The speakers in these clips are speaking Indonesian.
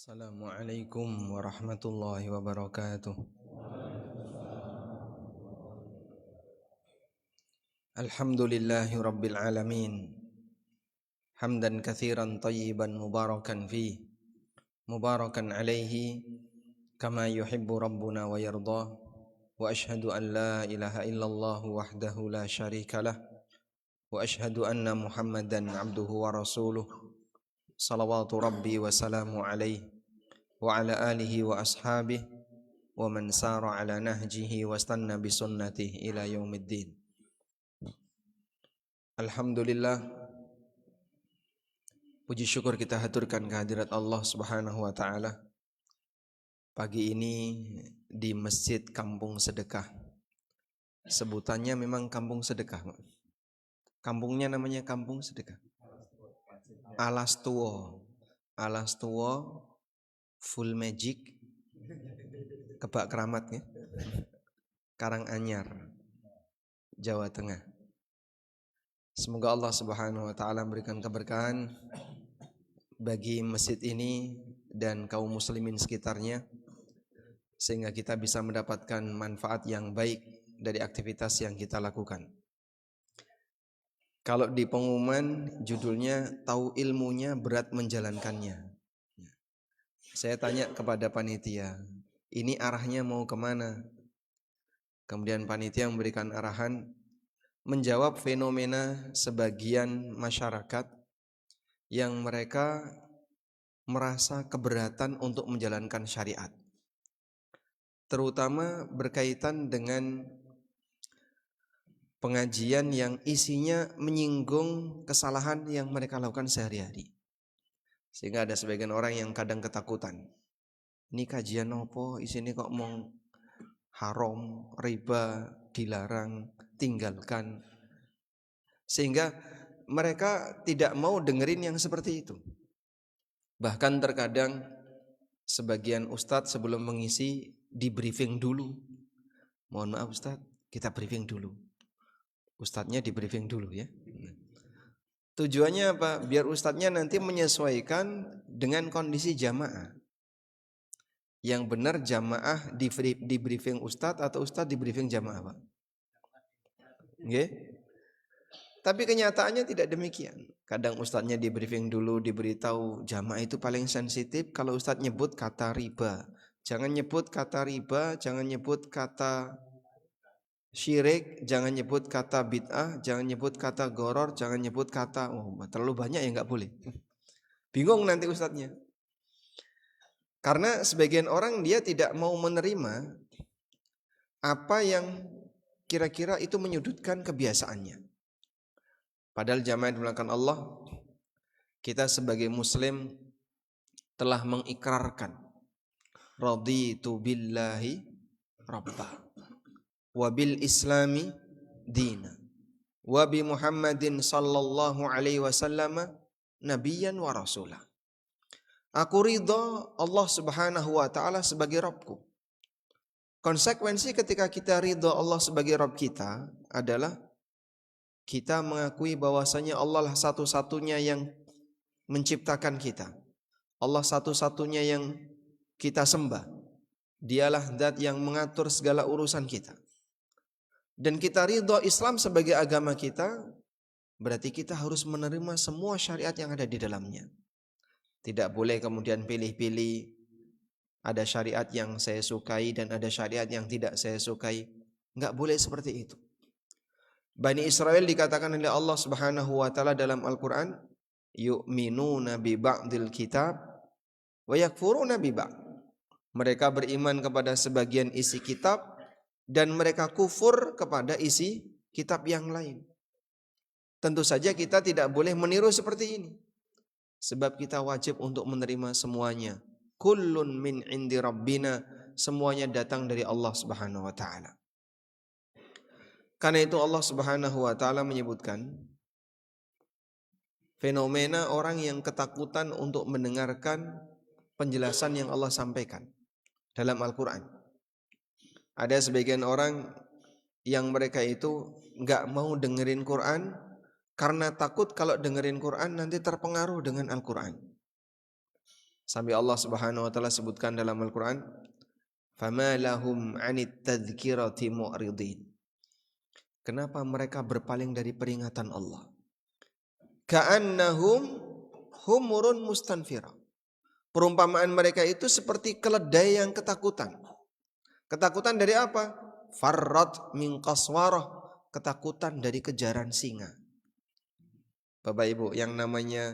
Assalamualaikum warahmatullahi wabarakatuh. Alhamdulillahi rabbil alamin. Hamdan katsiran tayyiban mubarakan fi. Mubarakan alaihi kama yuhibbu rabbuna wa yardah. Wa ashhadu an la ilaha illallah wahdahu la syarikalah. Wa ashhadu anna Muhammadan abduhu wa rasuluh. Salawatu rabbi wa salamu alaihi wa ala alihi wa ashabihi wa man sara ala nahjihi wastanna bi sunnatihi ila yaumiddin. Alhamdulillah, puji syukur kita haturkan kehadirat Allah Subhanahu wa taala. Pagi ini di Masjid Kampung Sedekah. Sebutannya memang Kampung Sedekah. Kampungnya namanya Kampung Sedekah. Alas Tuwo. Alas Tuwo Full Magic Kebak Keramat ya. Karanganyar, Jawa Tengah. Semoga Allah Subhanahu wa taala memberikan keberkahan bagi masjid ini dan kaum muslimin sekitarnya, sehingga kita bisa mendapatkan manfaat yang baik dari aktivitas yang kita lakukan. Kalau di pengumuman judulnya tahu ilmunya berat menjalankannya. Saya tanya kepada panitia, ini arahnya mau kemana? Kemudian panitia memberikan arahan menjawab fenomena sebagian masyarakat yang mereka merasa keberatan untuk menjalankan syariat, terutama berkaitan dengan pengajian yang isinya menyinggung kesalahan yang mereka lakukan sehari-hari. Sehingga ada sebagian orang yang kadang ketakutan, ini kajian apa, isinya kok mau haram, riba, dilarang, tinggalkan. Sehingga mereka tidak mau dengerin yang seperti itu. Bahkan terkadang sebagian ustadz sebelum mengisi di briefing dulu. Mohon maaf ustadz, kita briefing dulu. Ustadznya di briefing dulu ya. Tujuannya apa? Biar ustadznya nanti menyesuaikan dengan kondisi jamaah. Yang benar jamaah di briefing ustadz atau ustadz di briefing jamaah, Pak? Okay? Tapi kenyataannya tidak demikian. Kadang ustadznya di briefing dulu, diberitahu jamaah itu paling sensitif kalau ustadz nyebut kata riba. Jangan nyebut kata riba, jangan nyebut kata syirik, jangan nyebut kata bid'ah, jangan nyebut kata goror, jangan nyebut kata terlalu banyak ya nggak boleh. Bingung nanti ustadznya. Karena sebagian orang dia tidak mau menerima apa yang kira-kira itu menyudutkan kebiasaannya. Padahal jamaah dimulakan Allah, kita sebagai muslim telah mengikrarkan raditu billahi rabba wa bil islami dina wa bi Muhammadin sallallahu alaihi wasallam nabiyyan wa rasulah. Aku ridha Allah Subhanahu wa taala sebagai Rabbku. Konsekuensi ketika kita ridha Allah sebagai Rabb kita adalah kita mengakui bahwasanya Allah lah satu-satunya yang menciptakan kita. Allah satu-satunya yang kita sembah. Dialah zat yang mengatur segala urusan kita. Dan kita ridha Islam sebagai agama kita, berarti kita harus menerima semua syariat yang ada di dalamnya. Tidak boleh kemudian pilih-pilih, ada syariat yang saya sukai dan ada syariat yang tidak saya sukai. Enggak boleh seperti itu. Bani Israel dikatakan oleh Allah Subhanahu wa taala dalam Al-Qur'an, yu'minuna bi ba'dil kitab wa yakfuruna bi ba'd. Mereka beriman kepada sebagian isi kitab dan mereka kufur kepada isi kitab yang lain. Tentu saja kita tidak boleh meniru seperti ini. Sebab kita wajib untuk menerima semuanya. Kullun min indi rabbina, semuanya datang dari Allah Subhanahu wa taala. Karena itu Allah Subhanahu wa taala menyebutkan fenomena orang yang ketakutan untuk mendengarkan penjelasan yang Allah sampaikan dalam Al-Qur'an. Ada sebagian orang yang mereka itu enggak mau dengerin Quran karena takut kalau dengerin Quran nanti terpengaruh dengan Al-Quran. Sampai Allah Subhanahu wa taala sebutkan dalam Al-Qur'an, "Fama lahum 'anit tadhkirati mu'ridin." Kenapa mereka berpaling dari peringatan Allah? Ka'annahum humurun mustanfira. Perumpamaan mereka itu seperti keledai yang ketakutan. Ketakutan dari apa? Farrat min qaswarah. Ketakutan dari kejaran singa. Bapak Ibu, yang namanya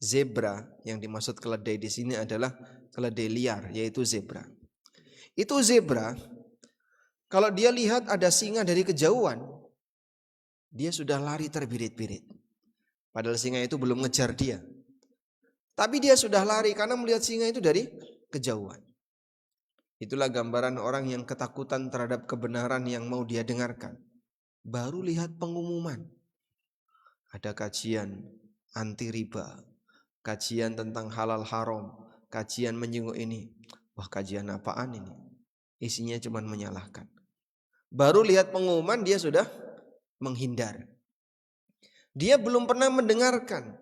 zebra, yang dimaksud keledai di sini adalah keledai liar, yaitu zebra. Itu zebra, kalau dia lihat ada singa dari kejauhan, dia sudah lari terbirit-birit. Padahal singa itu belum ngejar dia. Tapi dia sudah lari karena melihat singa itu dari kejauhan. Itulah gambaran orang yang ketakutan terhadap kebenaran yang mau dia dengarkan. Baru lihat pengumuman. Ada kajian anti riba, kajian tentang halal haram, kajian menyinggung ini. Wah, kajian apaan ini? Isinya cuma menyalahkan. Baru lihat pengumuman dia sudah menghindar. Dia belum pernah mendengarkan.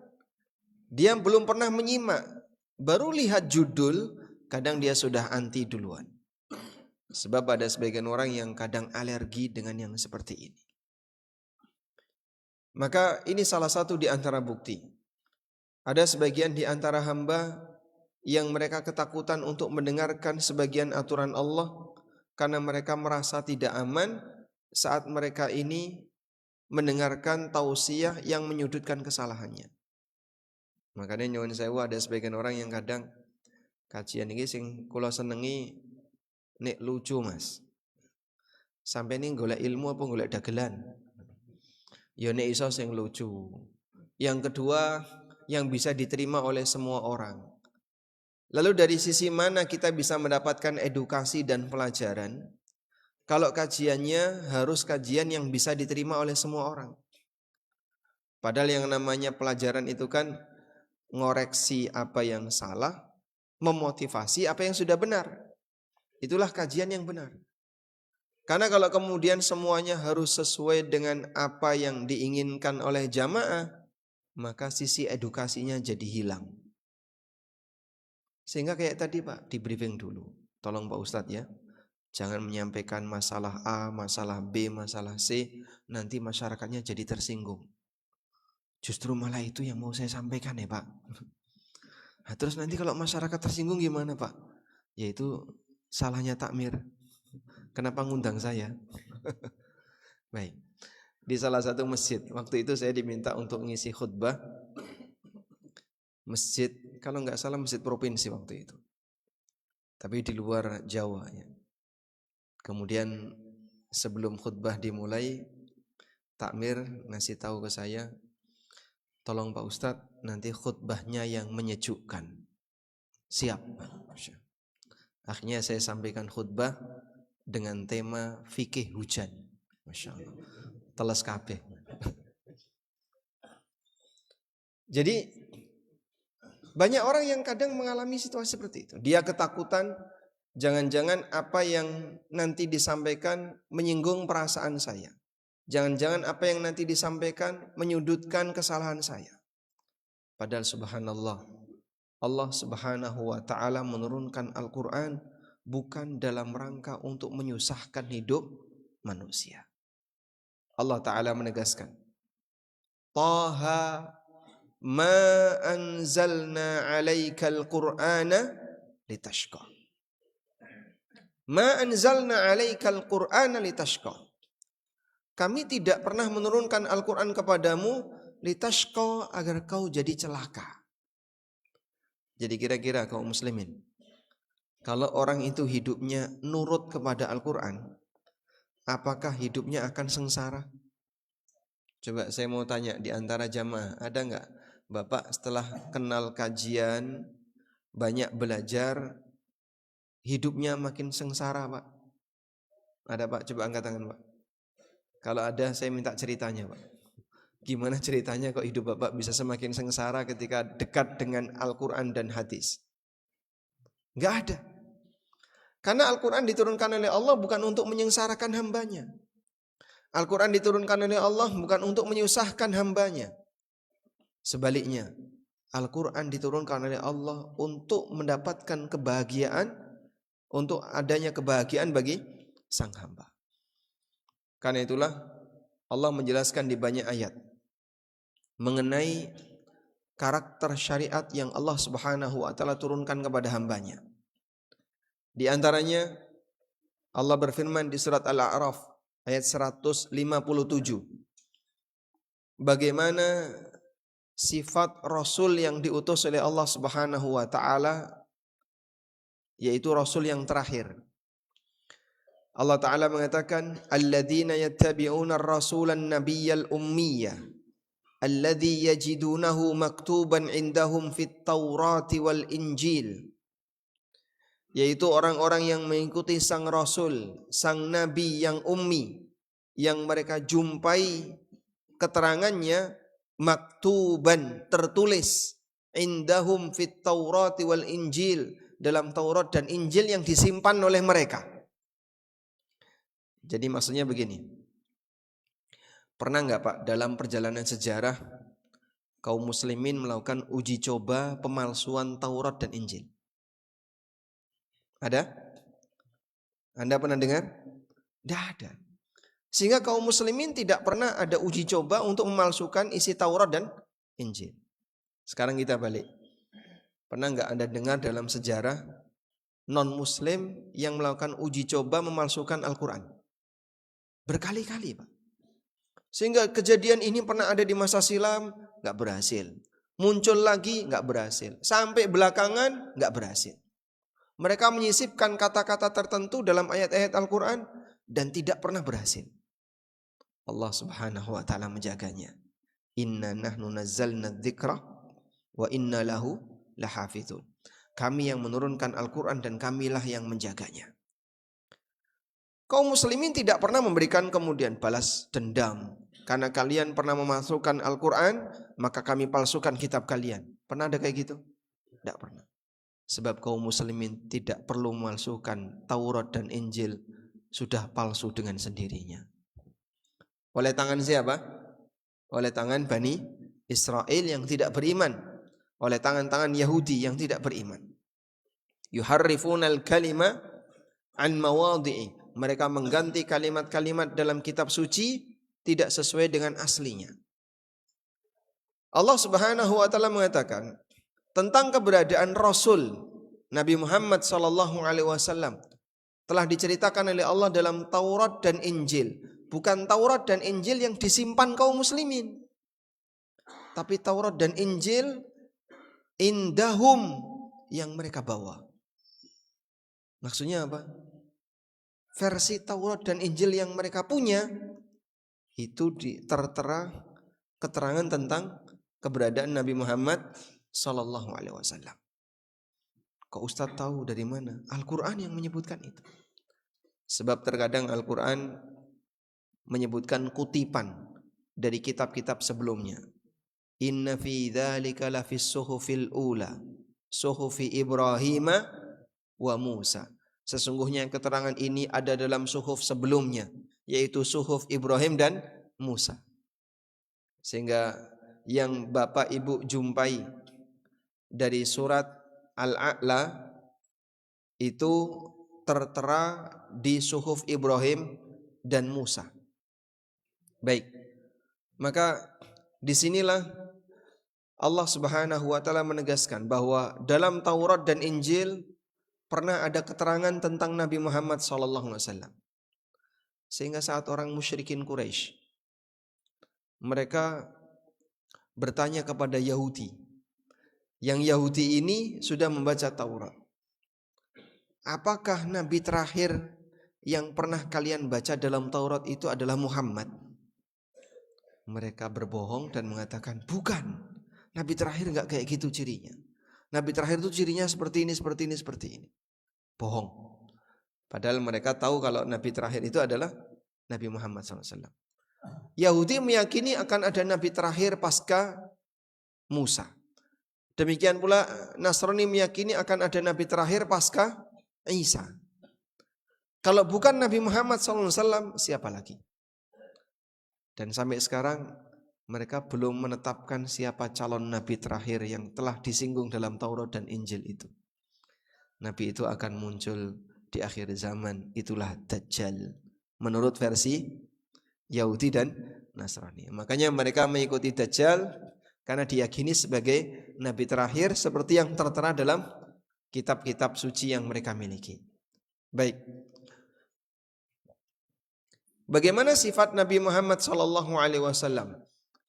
Dia belum pernah menyimak. Baru lihat judul, kadang dia sudah anti duluan. Sebab ada sebagian orang yang kadang alergi dengan yang seperti ini. Maka ini salah satu di antara bukti. Ada sebagian di antara hamba yang mereka ketakutan untuk mendengarkan sebagian aturan Allah karena mereka merasa tidak aman saat mereka ini mendengarkan tausiah yang menyudutkan kesalahannya. Makanya nyuwun sewu ada sebagian orang yang kadang kajian ini sing kula senengi nek lucu Mas. Sampai ini golek ilmu apa golek dagelan? Ya nek iso sing lucu. Yang kedua, yang bisa diterima oleh semua orang. Lalu dari sisi mana kita bisa mendapatkan edukasi dan pelajaran? Kalau kajiannya harus kajian yang bisa diterima oleh semua orang. Padahal yang namanya pelajaran itu kan ngoreksi apa yang salah, memotivasi apa yang sudah benar. Itulah kajian yang benar. Karena kalau kemudian semuanya harus sesuai dengan apa yang diinginkan oleh jamaah, maka sisi edukasinya jadi hilang. Sehingga kayak tadi Pak, di briefing dulu. Tolong Pak Ustadz ya, jangan menyampaikan masalah A, masalah B, masalah C, nanti masyarakatnya jadi tersinggung. Justru malah itu yang mau saya sampaikan ya Pak. Nah, terus nanti kalau masyarakat tersinggung gimana Pak? Yaitu salahnya takmir. Kenapa ngundang saya? Baik. Di salah satu masjid, waktu itu saya diminta untuk ngisi khutbah. Masjid, kalau nggak salah masjid provinsi waktu itu. Tapi di luar Jawa ya. Kemudian sebelum khutbah dimulai, takmir ngasih tahu ke saya, tolong Pak Ustadz nanti khutbahnya yang menyejukkan. Siap. Akhirnya saya sampaikan khutbah dengan tema fikih hujan. Masya Allah. Teles kabeh. Jadi banyak orang yang kadang mengalami situasi seperti itu. Dia ketakutan, jangan-jangan apa yang nanti disampaikan menyinggung perasaan saya. Jangan-jangan apa yang nanti disampaikan menyudutkan kesalahan saya. Padahal subhanallah, Allah Subhanahu wa ta'ala menurunkan Al-Quran bukan dalam rangka untuk menyusahkan hidup manusia. Allah Ta'ala menegaskan, Taha ma anzalna alaikal qur'ana litashqa. Ma anzalna alaikal qur'ana litashqa. Kami tidak pernah menurunkan Al-Quran kepadamu litashqa agar kau jadi celaka. Jadi kira-kira kaum muslimin, kalau orang itu hidupnya nurut kepada Al-Quran, apakah hidupnya akan sengsara? Coba saya mau tanya di antara jamaah, ada enggak Bapak setelah kenal kajian, banyak belajar, hidupnya makin sengsara Pak? Ada Pak? Coba angkat tangan Pak. Kalau ada saya minta ceritanya Pak. Gimana ceritanya kok hidup Bapak bisa semakin sengsara ketika dekat dengan Al-Quran dan hadis? Enggak ada. Karena Al-Quran diturunkan oleh Allah bukan untuk menyengsarakan hambanya. Al-Quran diturunkan oleh Allah bukan untuk menyusahkan hambanya. Sebaliknya, Al-Quran diturunkan oleh Allah untuk mendapatkan kebahagiaan, untuk adanya kebahagiaan bagi sang hamba. Karena itulah Allah menjelaskan di banyak ayat mengenai karakter syariat yang Allah Subhanahu wa taala turunkan kepada hambanya. Di antaranya Allah berfirman di surat Al-A'raf ayat 157. Bagaimana sifat Rasul yang diutus oleh Allah Subhanahu wa taala, yaitu Rasul yang terakhir. Allah Ta'ala mengatakan, alladzina yattabi'una ar-rasulan nabiyyal ummiyya alladzi yajidunahu maktuban indahum fit taurati wal injil, yaitu orang-orang yang mengikuti sang Rasul, sang Nabi yang ummi, yang mereka jumpai keterangannya maktuban, tertulis, indahum fit taurati wal injil, dalam Taurat dan Injil yang disimpan oleh mereka. Jadi maksudnya begini, pernah nggak Pak dalam perjalanan sejarah kaum muslimin melakukan uji coba pemalsuan Taurat dan Injil? Ada? Anda pernah dengar? Tidak ada. Sehingga kaum muslimin tidak pernah ada uji coba untuk memalsukan isi Taurat dan Injil. Sekarang kita balik. Pernah nggak Anda dengar dalam sejarah non-muslim yang melakukan uji coba memalsukan Al-Quran? Berkali-kali Pak. Sehingga kejadian ini pernah ada di masa silam, nggak berhasil. Muncul lagi, nggak berhasil. Sampai belakangan, nggak berhasil. Mereka menyisipkan kata-kata tertentu dalam ayat-ayat Al-Quran dan tidak pernah berhasil. Allah Subhanahu wa taala menjaganya. Inna nahnu nazzalna dzikra wa inna lahu lahafizun. Kami yang menurunkan Al-Quran dan kamilah yang menjaganya. Kaum muslimin tidak pernah memberikan kemudian balas dendam. Karena kalian pernah memasukkan Al-Quran, maka kami palsukan kitab kalian. Pernah ada kayak gitu? Tidak pernah. Sebab kaum muslimin tidak perlu memalsukan Taurat dan Injil, sudah palsu dengan sendirinya. Oleh tangan siapa? Oleh tangan Bani Israel yang tidak beriman. Oleh tangan-tangan Yahudi yang tidak beriman. Yuharrifunal kalima an mawadhi'i. Mereka mengganti kalimat-kalimat dalam kitab suci tidak sesuai dengan aslinya. Allah Subhanahu wa taala mengatakan tentang keberadaan Rasul Nabi Muhammad sallallahu alaihi wasallam telah diceritakan oleh Allah dalam Taurat dan Injil. Bukan Taurat dan Injil yang disimpan kaum muslimin, tapi Taurat dan Injil indahum yang mereka bawa. Maksudnya apa? Versi Taurat dan Injil yang mereka punya itu tertera keterangan tentang keberadaan Nabi Muhammad sallallahu alaihi wasallam. Kok Ustaz tahu dari mana? Al-Quran yang menyebutkan itu. Sebab terkadang Al-Quran menyebutkan kutipan dari kitab-kitab sebelumnya. Inna fi dzalika lafis suhufil ula, suhufi Ibrahim wa Musa. Sesungguhnya keterangan ini ada dalam suhuf sebelumnya, yaitu suhuf Ibrahim dan Musa. Sehingga yang Bapak Ibu jumpai dari surat Al-A'la itu tertera di suhuf Ibrahim dan Musa. Baik, maka disinilah Allah Subhanahu wa taala menegaskan bahwa dalam Taurat dan Injil pernah ada keterangan tentang Nabi Muhammad SAW. Sehingga saat orang musyrikin Quraisy mereka bertanya kepada Yahudi. Yang Yahudi ini sudah membaca Taurat. Apakah Nabi terakhir yang pernah kalian baca dalam Taurat itu adalah Muhammad? Mereka berbohong dan mengatakan, bukan. Nabi terakhir enggak kayak gitu cirinya. Nabi terakhir itu cirinya seperti ini, seperti ini, seperti ini. Bohong. Padahal mereka tahu kalau Nabi terakhir itu adalah Nabi Muhammad SAW. Yahudi meyakini akan ada Nabi terakhir pasca Musa. Demikian pula Nasrani meyakini akan ada Nabi terakhir pasca Isa. Kalau bukan Nabi Muhammad SAW, siapa lagi? Dan sampai sekarang mereka belum menetapkan siapa calon nabi terakhir yang telah disinggung dalam Taurat dan Injil itu. Nabi itu akan muncul di akhir zaman, itulah Dajjal. Menurut versi Yahudi dan Nasrani. Makanya mereka mengikuti Dajjal karena diyakini sebagai nabi terakhir seperti yang tertera dalam kitab-kitab suci yang mereka miliki. Baik. Bagaimana sifat Nabi Muhammad SAW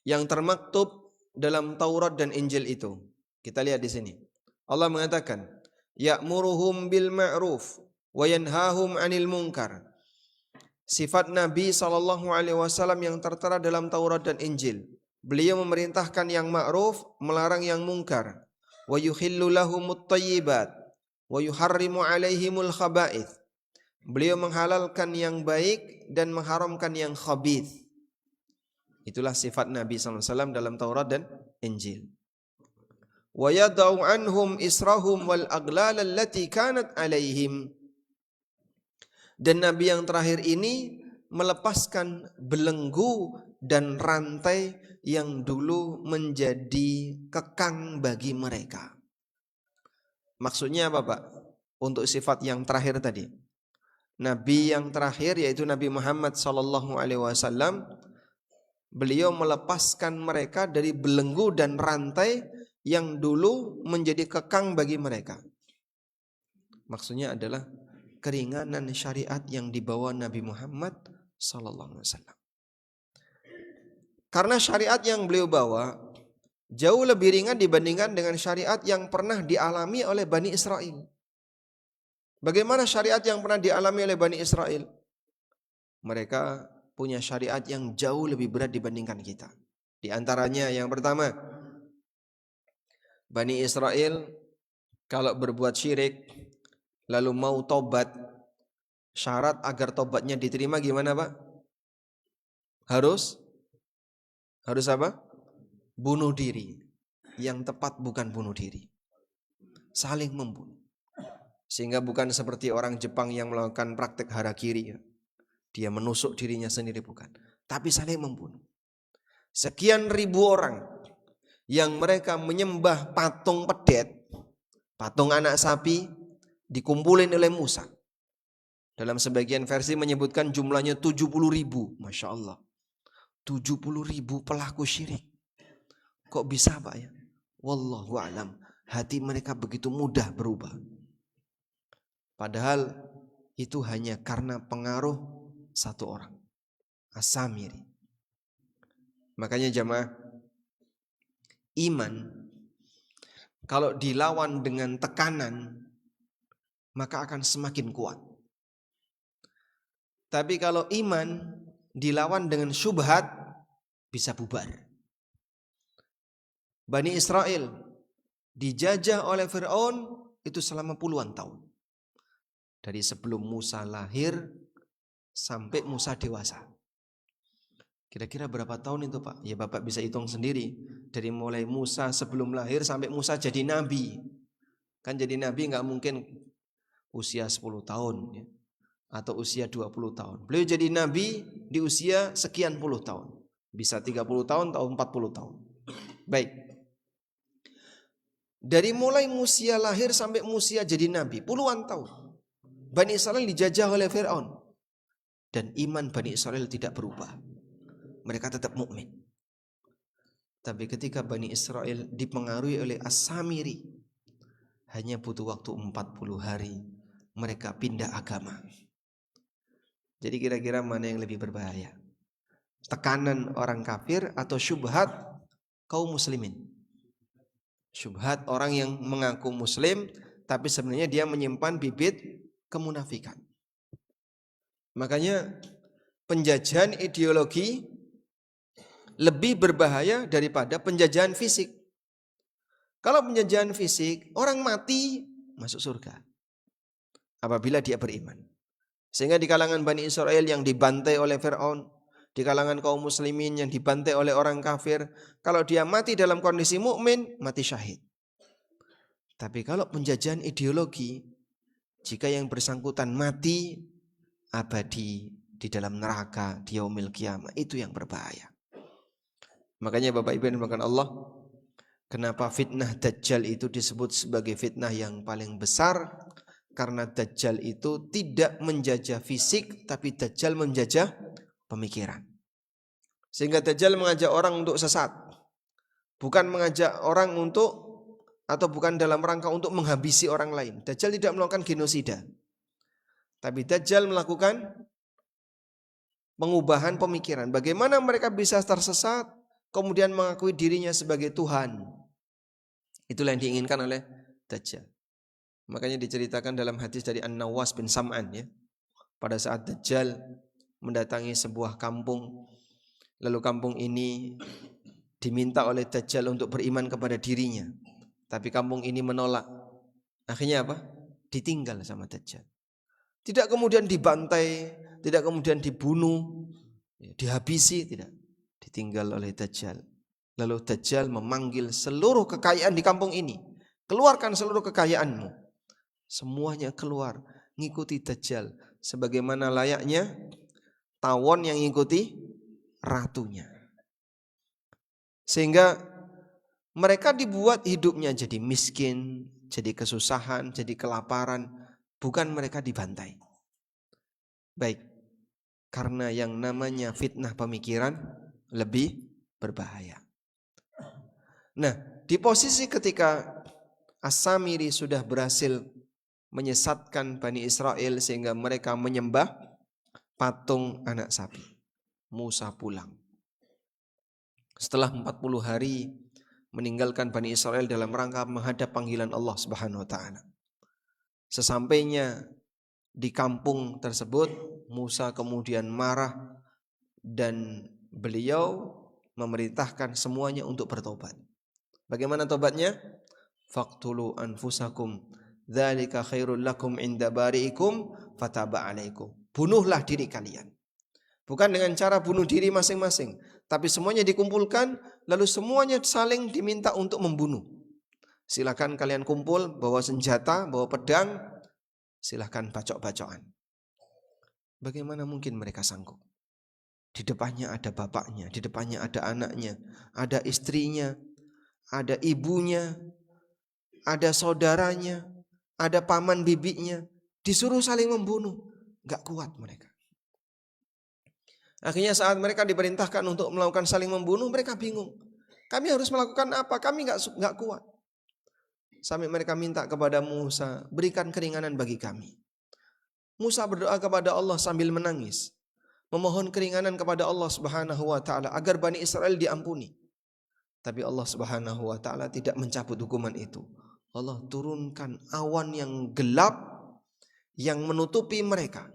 yang termaktub dalam Taurat dan Injil itu? Kita lihat di sini. Allah mengatakan, ya'muruhum bil ma'ruf wa yanhahum 'anil munkar. Sifat Nabi SAW yang tertera dalam Taurat dan Injil. Beliau memerintahkan yang ma'ruf, melarang yang mungkar. Wa yuhillu lahumut thayyibat wa yuharrimu 'alaihimul khaba'ith. Beliau menghalalkan yang baik dan mengharamkan yang khabith. Itulah sifat Nabi SAW dalam Taurat dan Injil. Wa yadau anhum israhum wal aghlal allati kanat alaihim. Dan Nabi yang terakhir ini melepaskan belenggu dan rantai yang dulu menjadi kekang bagi mereka. Maksudnya apa, Pak? Untuk sifat yang terakhir tadi. Nabi yang terakhir yaitu Nabi Muhammad SAW, beliau melepaskan mereka dari belenggu dan rantai yang dulu menjadi kekang bagi mereka. Maksudnya adalah keringanan syariat yang dibawa Nabi Muhammad SAW. Karena syariat yang beliau bawa jauh lebih ringan dibandingkan dengan syariat yang pernah dialami oleh Bani Israel. Bagaimana syariat yang pernah dialami oleh Bani Israel? Mereka punya syariat yang jauh lebih berat dibandingkan kita. Di antaranya yang pertama, Bani Israel kalau berbuat syirik lalu mau tobat, syarat agar tobatnya diterima gimana, Pak? Harus apa? Bunuh diri. Yang tepat bukan bunuh diri, saling membunuh. Sehingga bukan seperti orang Jepang yang melakukan praktek harakiri. Dia menusuk dirinya sendiri, bukan. Tapi saling membunuh. Sekian ribu orang yang mereka menyembah patung pedet, patung anak sapi, dikumpulin oleh Musa. Dalam sebagian versi menyebutkan jumlahnya 70.000. Masya Allah. 70.000 pelaku syirik. Kok bisa, Pak ya? Wallahu a'lam. Hati mereka begitu mudah berubah. Padahal itu hanya karena pengaruh satu orang, As-Samiri. Makanya jamaah, iman kalau dilawan dengan tekanan maka akan semakin kuat. Tapi kalau iman dilawan dengan syubhat bisa bubar. Bani Israel dijajah oleh Fir'aun itu selama puluhan tahun. Dari sebelum Musa lahir sampai Musa dewasa. Kira-kira berapa tahun itu, Pak? Ya Bapak bisa hitung sendiri. Dari mulai Musa sebelum lahir sampai Musa jadi nabi. Kan jadi nabi gak mungkin usia 10 tahun ya, atau usia 20 tahun. Beliau jadi nabi di usia sekian puluh tahun. Bisa 30 tahun atau 40 tahun. Baik. Dari mulai Musa lahir sampai Musa jadi nabi, puluhan tahun. Bani Israel dijajah oleh Fir'aun. Dan iman Bani Israel tidak berubah. Mereka tetap mukmin. Tapi ketika Bani Israel dipengaruhi oleh As-Samiri, hanya butuh waktu 40 hari, mereka pindah agama. Jadi kira-kira mana yang lebih berbahaya? Tekanan orang kafir atau syubhat kaum muslimin? Syubhat orang yang mengaku muslim, tapi sebenarnya dia menyimpan bibit kemunafikan. Makanya penjajahan ideologi lebih berbahaya daripada penjajahan fisik. Kalau penjajahan fisik, orang mati masuk surga apabila dia beriman. Sehingga di kalangan Bani Israel yang dibantai oleh Fir'aun, di kalangan kaum muslimin yang dibantai oleh orang kafir, kalau dia mati dalam kondisi mukmin, mati syahid. Tapi kalau penjajahan ideologi, jika yang bersangkutan mati abadi di dalam neraka di yaumil qiyamah, itu yang berbahaya. Makanya Bapak Ibu yang dimuliakan Allah, kenapa fitnah Dajjal itu disebut sebagai fitnah yang paling besar? Karena Dajjal itu tidak menjajah fisik, tapi Dajjal menjajah pemikiran. Sehingga Dajjal mengajak orang untuk sesat, bukan mengajak orang untuk, atau bukan dalam rangka untuk menghabisi orang lain. Dajjal tidak melakukan genosida, tapi Dajjal melakukan pengubahan pemikiran. Bagaimana mereka bisa tersesat, kemudian mengakui dirinya sebagai Tuhan. Itulah yang diinginkan oleh Dajjal. Makanya diceritakan dalam hadis dari An-Nawas bin Sam'an, ya. Pada saat Dajjal mendatangi sebuah kampung, lalu kampung ini diminta oleh Dajjal untuk beriman kepada dirinya, tapi kampung ini menolak. Akhirnya apa? Ditinggal sama Dajjal. Tidak kemudian dibantai, tidak kemudian dibunuh, dihabisi, tidak. Ditinggal oleh Dajjal. Lalu Dajjal memanggil seluruh kekayaan di kampung ini. Keluarkan seluruh kekayaanmu. Semuanya keluar, ngikuti Dajjal. Sebagaimana layaknya tawon yang ngikuti ratunya. Sehingga mereka dibuat hidupnya jadi miskin, jadi kesusahan, jadi kelaparan. Bukan mereka dibantai. Baik, karena yang namanya fitnah pemikiran lebih berbahaya. Nah, di posisi ketika As-Samiri sudah berhasil menyesatkan Bani Israel sehingga mereka menyembah patung anak sapi, Musa pulang. Setelah 40 hari meninggalkan Bani Israel dalam rangka menghadap panggilan Allah Subhanahu wa taala. Sesampainya di kampung tersebut, Musa kemudian marah dan beliau memerintahkan semuanya untuk bertobat. Bagaimana tobatnya? Faqtulu anfusakum dzalika khairul lakum inda bari'ikum fataba 'alaikum. Bunuhlah diri kalian. Bukan dengan cara bunuh diri masing-masing, tapi semuanya dikumpulkan lalu semuanya saling diminta untuk membunuh. Silakan kalian kumpul, bawa senjata, bawa pedang, silakan bacok-bacokan. Bagaimana mungkin mereka sanggup? Di depannya ada bapaknya, di depannya ada anaknya, ada istrinya, ada ibunya, ada saudaranya, ada paman bibinya, disuruh saling membunuh. Gak kuat mereka. Akhirnya saat mereka diperintahkan untuk melakukan saling membunuh, mereka bingung. Kami harus melakukan apa? Kami gak kuat. Sampai mereka minta kepada Musa, berikan keringanan bagi kami. Musa berdoa kepada Allah sambil menangis, memohon keringanan kepada Allah Subhanahu wa taala agar Bani Israel diampuni. Tapi Allah Subhanahu wa taala tidak mencabut hukuman itu. Allah turunkan awan yang gelap yang menutupi mereka.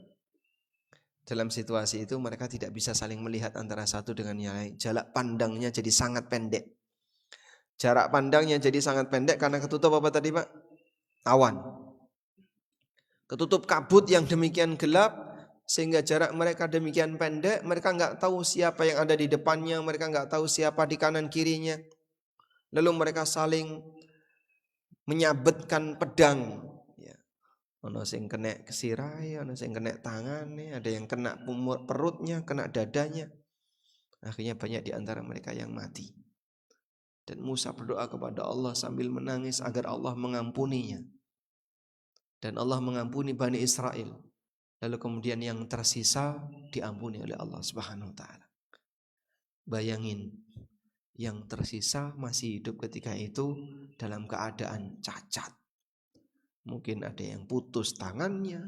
Dalam situasi itu mereka tidak bisa saling melihat antara satu dengan yang lain. Jarak pandangnya jadi sangat pendek. Jarak pandangnya jadi sangat pendek karena ketutup apa tadi Pak? Awan. Ketutup kabut yang demikian gelap sehingga jarak mereka demikian pendek. Mereka nggak tahu siapa yang ada di depannya. Mereka nggak tahu siapa di kanan kirinya. Lalu mereka saling menyabetkan pedang. Ono sing kena sirahe, ono sing kena tangane, ada yang kena perutnya, kena dadanya. Akhirnya banyak di antara mereka yang mati. Dan Musa berdoa kepada Allah sambil menangis agar Allah mengampuninya. Dan Allah mengampuni Bani Israel. Lalu kemudian yang tersisa diampuni oleh Allah Subhanahu wa taala. Bayangin, yang tersisa masih hidup ketika itu dalam keadaan cacat. Mungkin ada yang putus tangannya,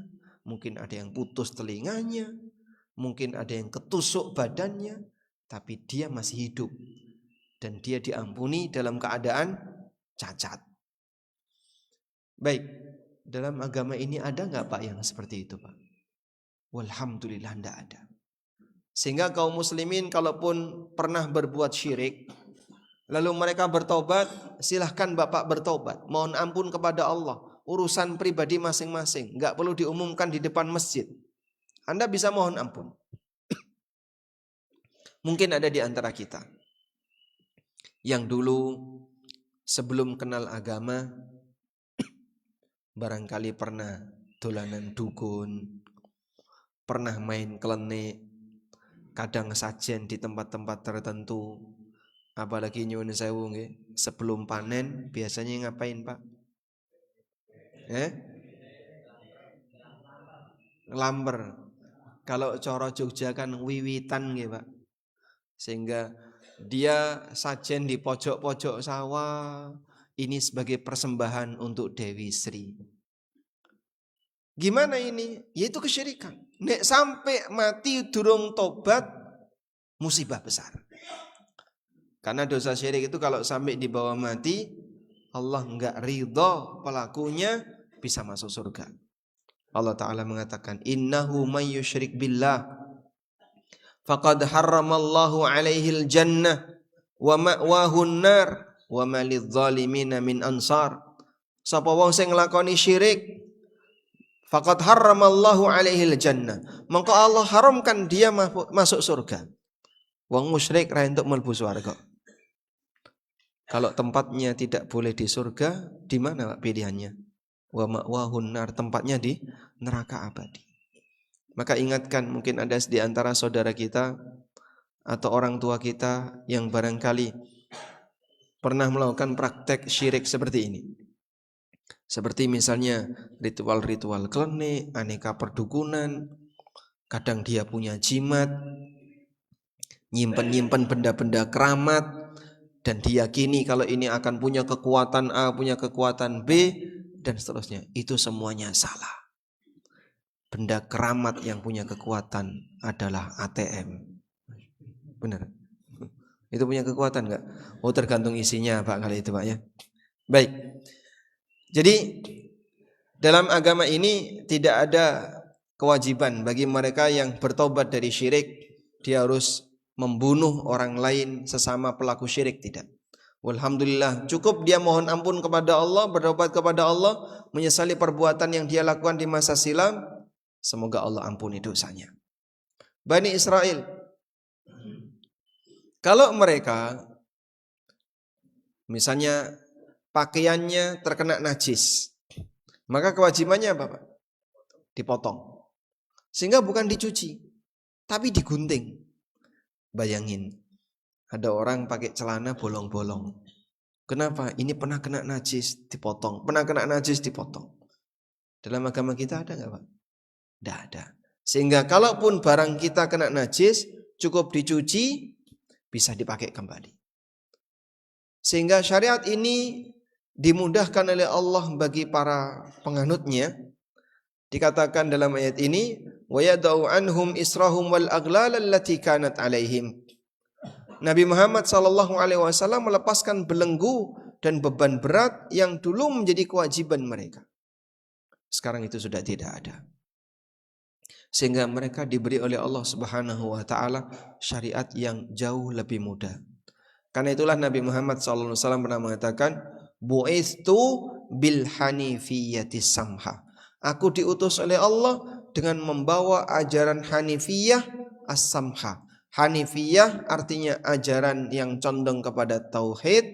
mungkin ada yang putus telinganya, mungkin ada yang ketusuk badannya, tapi dia masih hidup dan dia diampuni dalam keadaan cacat. Baik, dalam agama ini ada nggak Pak yang seperti itu Pak? Walhamdulillah tidak ada. Sehingga kaum muslimin kalaupun pernah berbuat syirik, lalu mereka bertobat, silahkan Bapak bertobat, mohon ampun kepada Allah. Urusan pribadi masing-masing, nggak perlu diumumkan di depan masjid. Anda bisa mohon ampun. Mungkin ada di antara kita yang dulu sebelum kenal agama barangkali pernah dolanan dukun, pernah main klenik, kadang sajen di tempat-tempat tertentu, Apalagi nyuwun sewu nggih, sebelum panen biasanya ngapain, Pak? Lamber. Kalau cara Jogja kan wiwitan nggih, Pak. Sehingga dia sajen di pojok-pojok sawah. Ini sebagai persembahan untuk Dewi Sri. Gimana ini? Yaitu kesyirikan. Nek sampai mati durung tobat, musibah besar. Karena dosa syirik itu kalau sampai dibawa mati, Allah enggak ridho pelakunya bisa masuk surga. Allah Ta'ala mengatakan, innahu may yusyrik billah faqad harramallahu alaihil jannah wa ma'wahun nar wa ma lidzalimina min ansar. Sapa wong sing nglakoni syirik, faqad harramallahu alaihil jannah, maka Allah haramkan dia masuk surga. Wong musyrik ra entuk mlebu swarga. Kalau tempatnya tidak boleh di surga, di mana Pak pilihannya? Wa ma'wahun nar, tempatnya di neraka abadi. Maka ingatkan, mungkin ada di antara saudara kita atau orang tua kita yang barangkali pernah melakukan praktek syirik seperti ini. Seperti misalnya ritual-ritual klenik, aneka perdukunan, kadang dia punya jimat, nyimpen-nyimpen benda-benda keramat, dan diyakini kalau ini akan punya kekuatan A, punya kekuatan B, dan seterusnya. Itu semuanya salah. Benda keramat yang punya kekuatan adalah ATM. Benar? Itu punya kekuatan enggak? Oh, tergantung isinya Pak kali itu Pak ya. Baik. Jadi dalam agama ini tidak ada kewajiban bagi mereka yang bertobat dari syirik dia harus membunuh orang lain sesama pelaku syirik, tidak. Alhamdulillah, cukup dia mohon ampun kepada Allah, bertobat kepada Allah, menyesali perbuatan yang dia lakukan di masa silam, semoga Allah ampuni dosanya. Bani Israel, kalau mereka misalnya pakaiannya terkena najis, maka kewajibannya apa Pak? Dipotong. Sehingga bukan dicuci, tapi digunting. Bayangin, ada orang pakai celana bolong-bolong. Kenapa? Ini pernah kena najis, dipotong. Pernah kena najis, dipotong. Dalam agama kita ada nggak Pak? Tidak ada. Sehingga kalaupun barang kita kena najis, cukup dicuci, bisa dipakai kembali. Sehingga syariat ini dimudahkan oleh Allah bagi para penganutnya. Dikatakan dalam ayat ini, wa yadau anhum israhum wal aghlal allati kanat alaihim. Nabi Muhammad SAW melepaskan belenggu dan beban berat yang dulu menjadi kewajiban mereka. Sekarang itu sudah tidak ada. Sehingga mereka diberi oleh Allah Subhanahu wa taala syariat yang jauh lebih mudah. Karena itulah Nabi Muhammad SAW pernah mengatakan, bu'istu bil hanifiyyati samha. Aku diutus oleh Allah dengan membawa ajaran hanifiyah as-samha. Hanifiyah artinya ajaran yang condong kepada tauhid,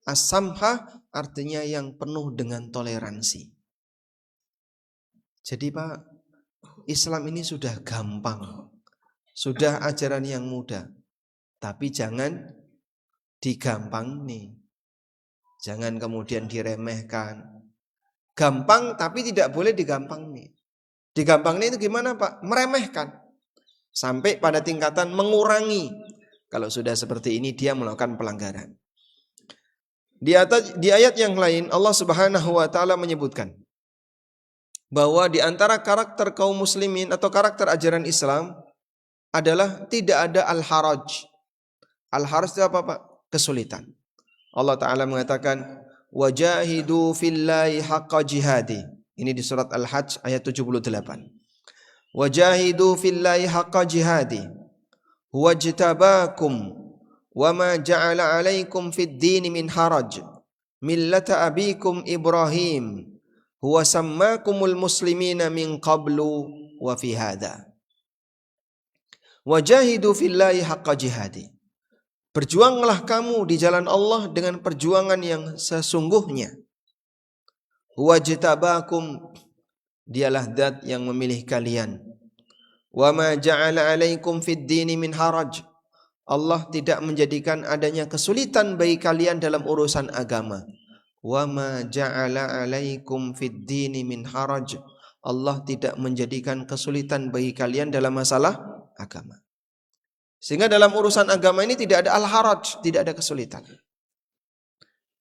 as-samha artinya yang penuh dengan toleransi. Jadi Pak, Islam ini sudah gampang, sudah ajaran yang mudah, tapi jangan digampang nih. Jangan kemudian diremehkan. Gampang tapi tidak boleh digampang nih. Digampang nih itu gimana Pak? Meremehkan. Sampai pada tingkatan mengurangi. Kalau sudah seperti ini dia melakukan pelanggaran. Di ayat yang lain Allah Subhanahu wa taala menyebutkan bahwa di antara karakter kaum muslimin atau karakter ajaran Islam adalah tidak ada al-haraj. Al-haraj itu apa Pak? Kesulitan. Allah Ta'ala mengatakan wajahidu fillahi haqqa jihadi. Ini di surat Al-Hajj ayat 78. Wajahidu fillahi haqqa jihadi huwajtabakum wama ja'ala alaikum fid dini min haraj millata abikum Ibrahim huwa sammakumul muslimina min qablu wa fi hadha. Wajahidu fillahi haqqa jihadi. Berjuanglah kamu di jalan Allah dengan perjuangan yang sesungguhnya. Wajtabakum, dialah zat yang memilih kalian. Wa ma ja'ala alaikum fid dini min haraj. Allah tidak menjadikan adanya kesulitan bagi kalian dalam urusan agama. Wa ma ja'ala 'alaikum fid dini min haraj. Allah tidak menjadikan kesulitan bagi kalian dalam masalah agama. Sehingga dalam urusan agama ini tidak ada al-haraj, tidak ada kesulitan.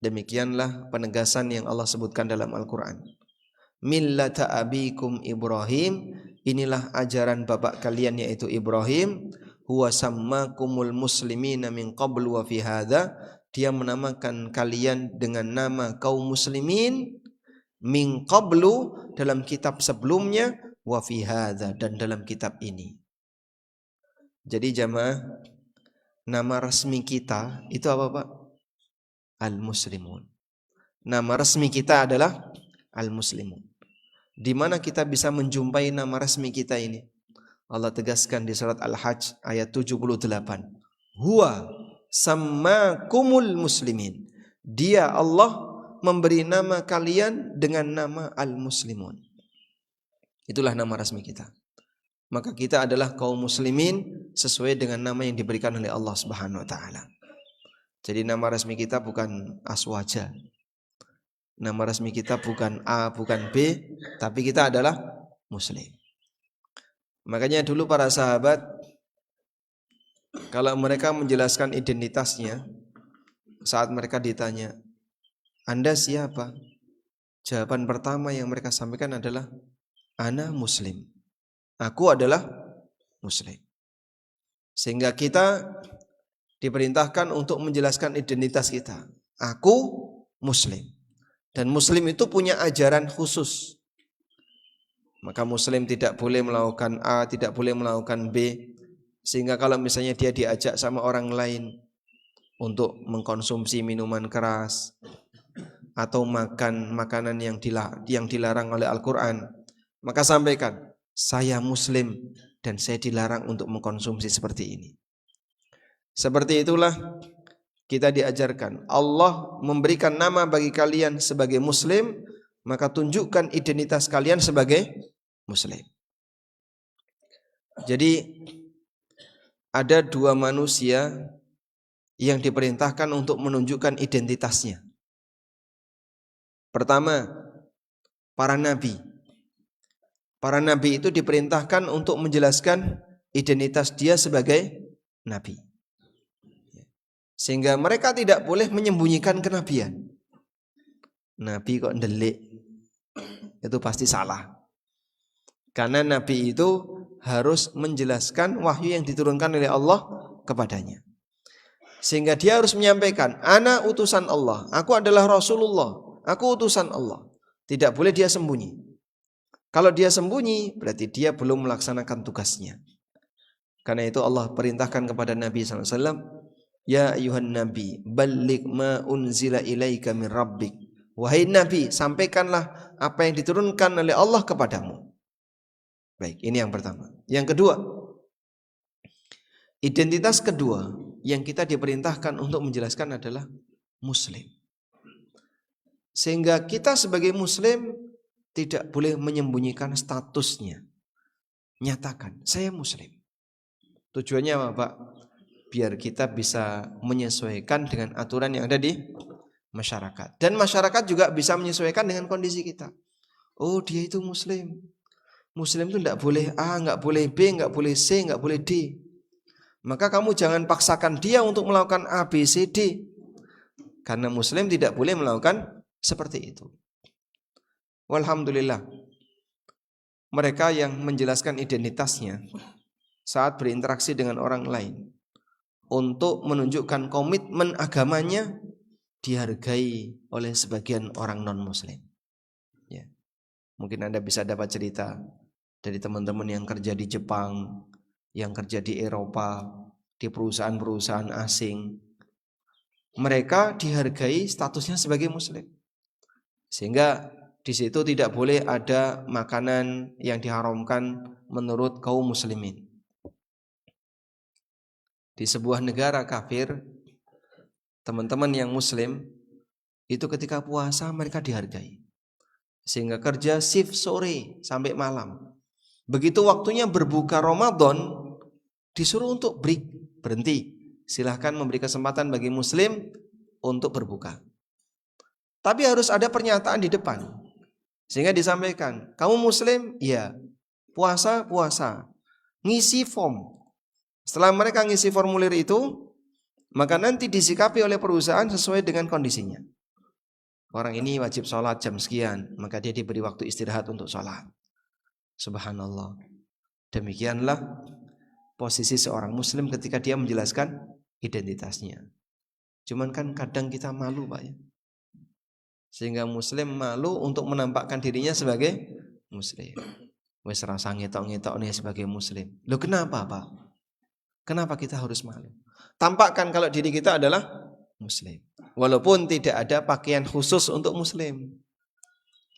Demikianlah penegasan yang Allah sebutkan dalam Al-Quran. Millata abikum Ibrahim, inilah ajaran bapak kalian yaitu Ibrahim. Huwa sammakumul muslimina min qablu wa fi hadha, dia menamakan kalian dengan nama kaum muslimin min qablu, dalam kitab sebelumnya, wa fi hadha, dan dalam kitab ini. Jadi jamaah, nama resmi kita itu apa Pak? Al-Muslimun. Nama resmi kita adalah Al-Muslimun. Di mana kita bisa menjumpai nama resmi kita ini? Allah tegaskan di surat Al-Hajj ayat 78. Huwa sammakumul muslimin. Dia Allah memberi nama kalian dengan nama Al-Muslimun. Itulah nama resmi kita. Maka kita adalah kaum muslimin sesuai dengan nama yang diberikan oleh Allah Subhanahu wa taala. Jadi nama resmi kita bukan Aswaja. Nama resmi kita bukan A, bukan B, tapi kita adalah Muslim. Makanya dulu para sahabat, kalau mereka menjelaskan identitasnya, saat mereka ditanya, Anda siapa? Jawaban pertama yang mereka sampaikan adalah, Ana Muslim. Aku adalah Muslim. Sehingga kita diperintahkan untuk menjelaskan identitas kita. Aku Muslim. Dan Muslim itu punya ajaran khusus. Maka Muslim tidak boleh melakukan A, tidak boleh melakukan B. Sehingga kalau misalnya dia diajak sama orang lain untuk mengkonsumsi minuman keras atau makan makanan yang dilarang oleh Al-Quran, maka sampaikan, saya Muslim dan saya dilarang untuk mengkonsumsi seperti ini. Seperti itulah kita diajarkan. Allah memberikan nama bagi kalian sebagai Muslim, maka tunjukkan identitas kalian sebagai Muslim. Jadi ada dua manusia yang diperintahkan untuk menunjukkan identitasnya. Pertama, para nabi. Para nabi itu diperintahkan untuk menjelaskan identitas dia sebagai nabi. Sehingga mereka tidak boleh menyembunyikan kenabian. Nabi kok ndelik, itu pasti salah. Karena nabi itu harus menjelaskan wahyu yang diturunkan oleh Allah kepadanya. Sehingga dia harus menyampaikan, ana utusan Allah, aku adalah Rasulullah, aku utusan Allah. Tidak boleh dia sembunyi. Kalau dia sembunyi, berarti dia belum melaksanakan tugasnya. Karena itu Allah perintahkan kepada Nabi SAW, Ya ayuhan Nabi, balligh ma unzila ilaika min rabbik. Wahai Nabi, sampaikanlah apa yang diturunkan oleh Allah kepadamu. Baik, ini yang pertama. Yang kedua, identitas kedua yang kita diperintahkan untuk menjelaskan adalah Muslim. Sehingga kita sebagai Muslim tidak boleh menyembunyikan statusnya. Nyatakan, saya Muslim. Tujuannya apa Pak? Biar kita bisa menyesuaikan dengan aturan yang ada di masyarakat. Dan masyarakat juga bisa menyesuaikan dengan kondisi kita. Oh, dia itu Muslim. Muslim itu tidak boleh A, tidak boleh B, tidak boleh C, tidak boleh D. Maka kamu jangan paksakan dia untuk melakukan A, B, C, D. Karena Muslim tidak boleh melakukan seperti itu. Walhamdulillah, mereka yang menjelaskan identitasnya saat berinteraksi dengan orang lain, untuk menunjukkan komitmen agamanya, dihargai oleh sebagian orang non-Muslim. Ya. Mungkin Anda bisa dapat cerita dari teman-teman yang kerja di Jepang, yang kerja di Eropa, di perusahaan-perusahaan asing. Mereka dihargai statusnya sebagai Muslim. Sehingga di situ tidak boleh ada makanan yang diharamkan menurut kaum muslimin. Di sebuah negara kafir, teman-teman yang Muslim itu ketika puasa mereka dihargai. Sehingga kerja shift sore sampai malam. Begitu waktunya berbuka Ramadan, disuruh untuk break, berhenti. silahkan memberi kesempatan bagi muslim untuk berbuka. Tapi harus ada pernyataan di depan. Sehingga disampaikan, kamu muslim? Iya. Puasa? Puasa. Ngisi form. Setelah mereka ngisi formulir itu, maka nanti disikapi oleh perusahaan sesuai dengan kondisinya. Orang ini wajib sholat jam sekian, maka dia diberi waktu istirahat untuk sholat. Subhanallah. Demikianlah posisi seorang muslim ketika dia menjelaskan identitasnya. Cuman kan kadang kita malu, Pak, ya. Sehingga muslim malu untuk menampakkan dirinya sebagai muslim. Wes rasa ngetok-ngetok nih sebagai muslim. Loh kenapa, Pak? Kenapa kita harus malu? Tampakkan kalau diri kita adalah muslim. Walaupun tidak ada pakaian khusus untuk muslim.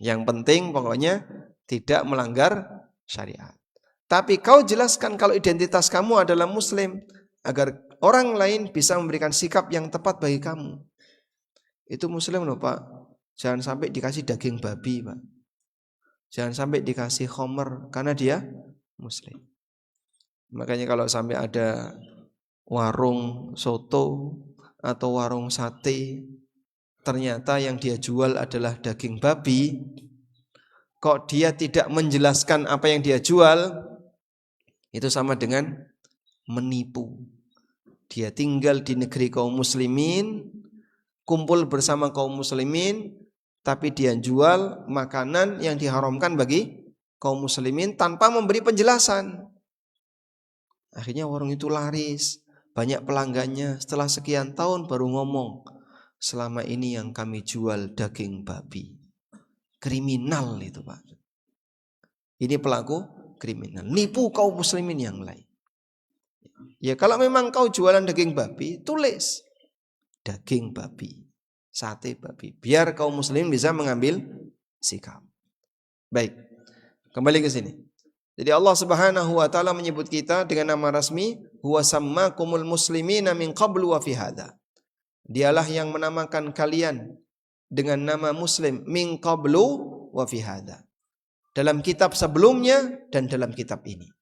Yang penting pokoknya tidak melanggar syariat. Tapi kau jelaskan kalau identitas kamu adalah muslim, agar orang lain bisa memberikan sikap yang tepat bagi kamu. Itu muslim loh, Pak. Jangan sampai dikasih daging babi, Pak. Jangan sampai dikasih khomer karena dia muslim. Makanya kalau sampai ada warung soto atau warung sate, ternyata yang dia jual adalah daging babi, kok dia tidak menjelaskan apa yang dia jual, itu sama dengan menipu. Dia tinggal di negeri kaum muslimin, kumpul bersama kaum muslimin, tapi dia jual makanan yang diharamkan bagi kaum muslimin tanpa memberi penjelasan. Akhirnya warung itu laris, banyak pelanggannya. Setelah sekian tahun baru ngomong, selama ini yang kami jual daging babi. Kriminal itu, Pak. Ini pelaku kriminal, nipu kaum muslimin yang lain. Ya kalau memang kau jualan daging babi, tulis daging babi, sate babi, biar kaum muslimin bisa mengambil sikap. Baik, kembali ke sini. Jadi Allah Subhanahu wa taala menyebut kita dengan nama rasmi, huwa sammakumul muslimina min qablu wa fi hadza. Dialah yang menamakan kalian dengan nama muslim min qablu wa fi hadza. Dalam kitab sebelumnya dan dalam kitab ini.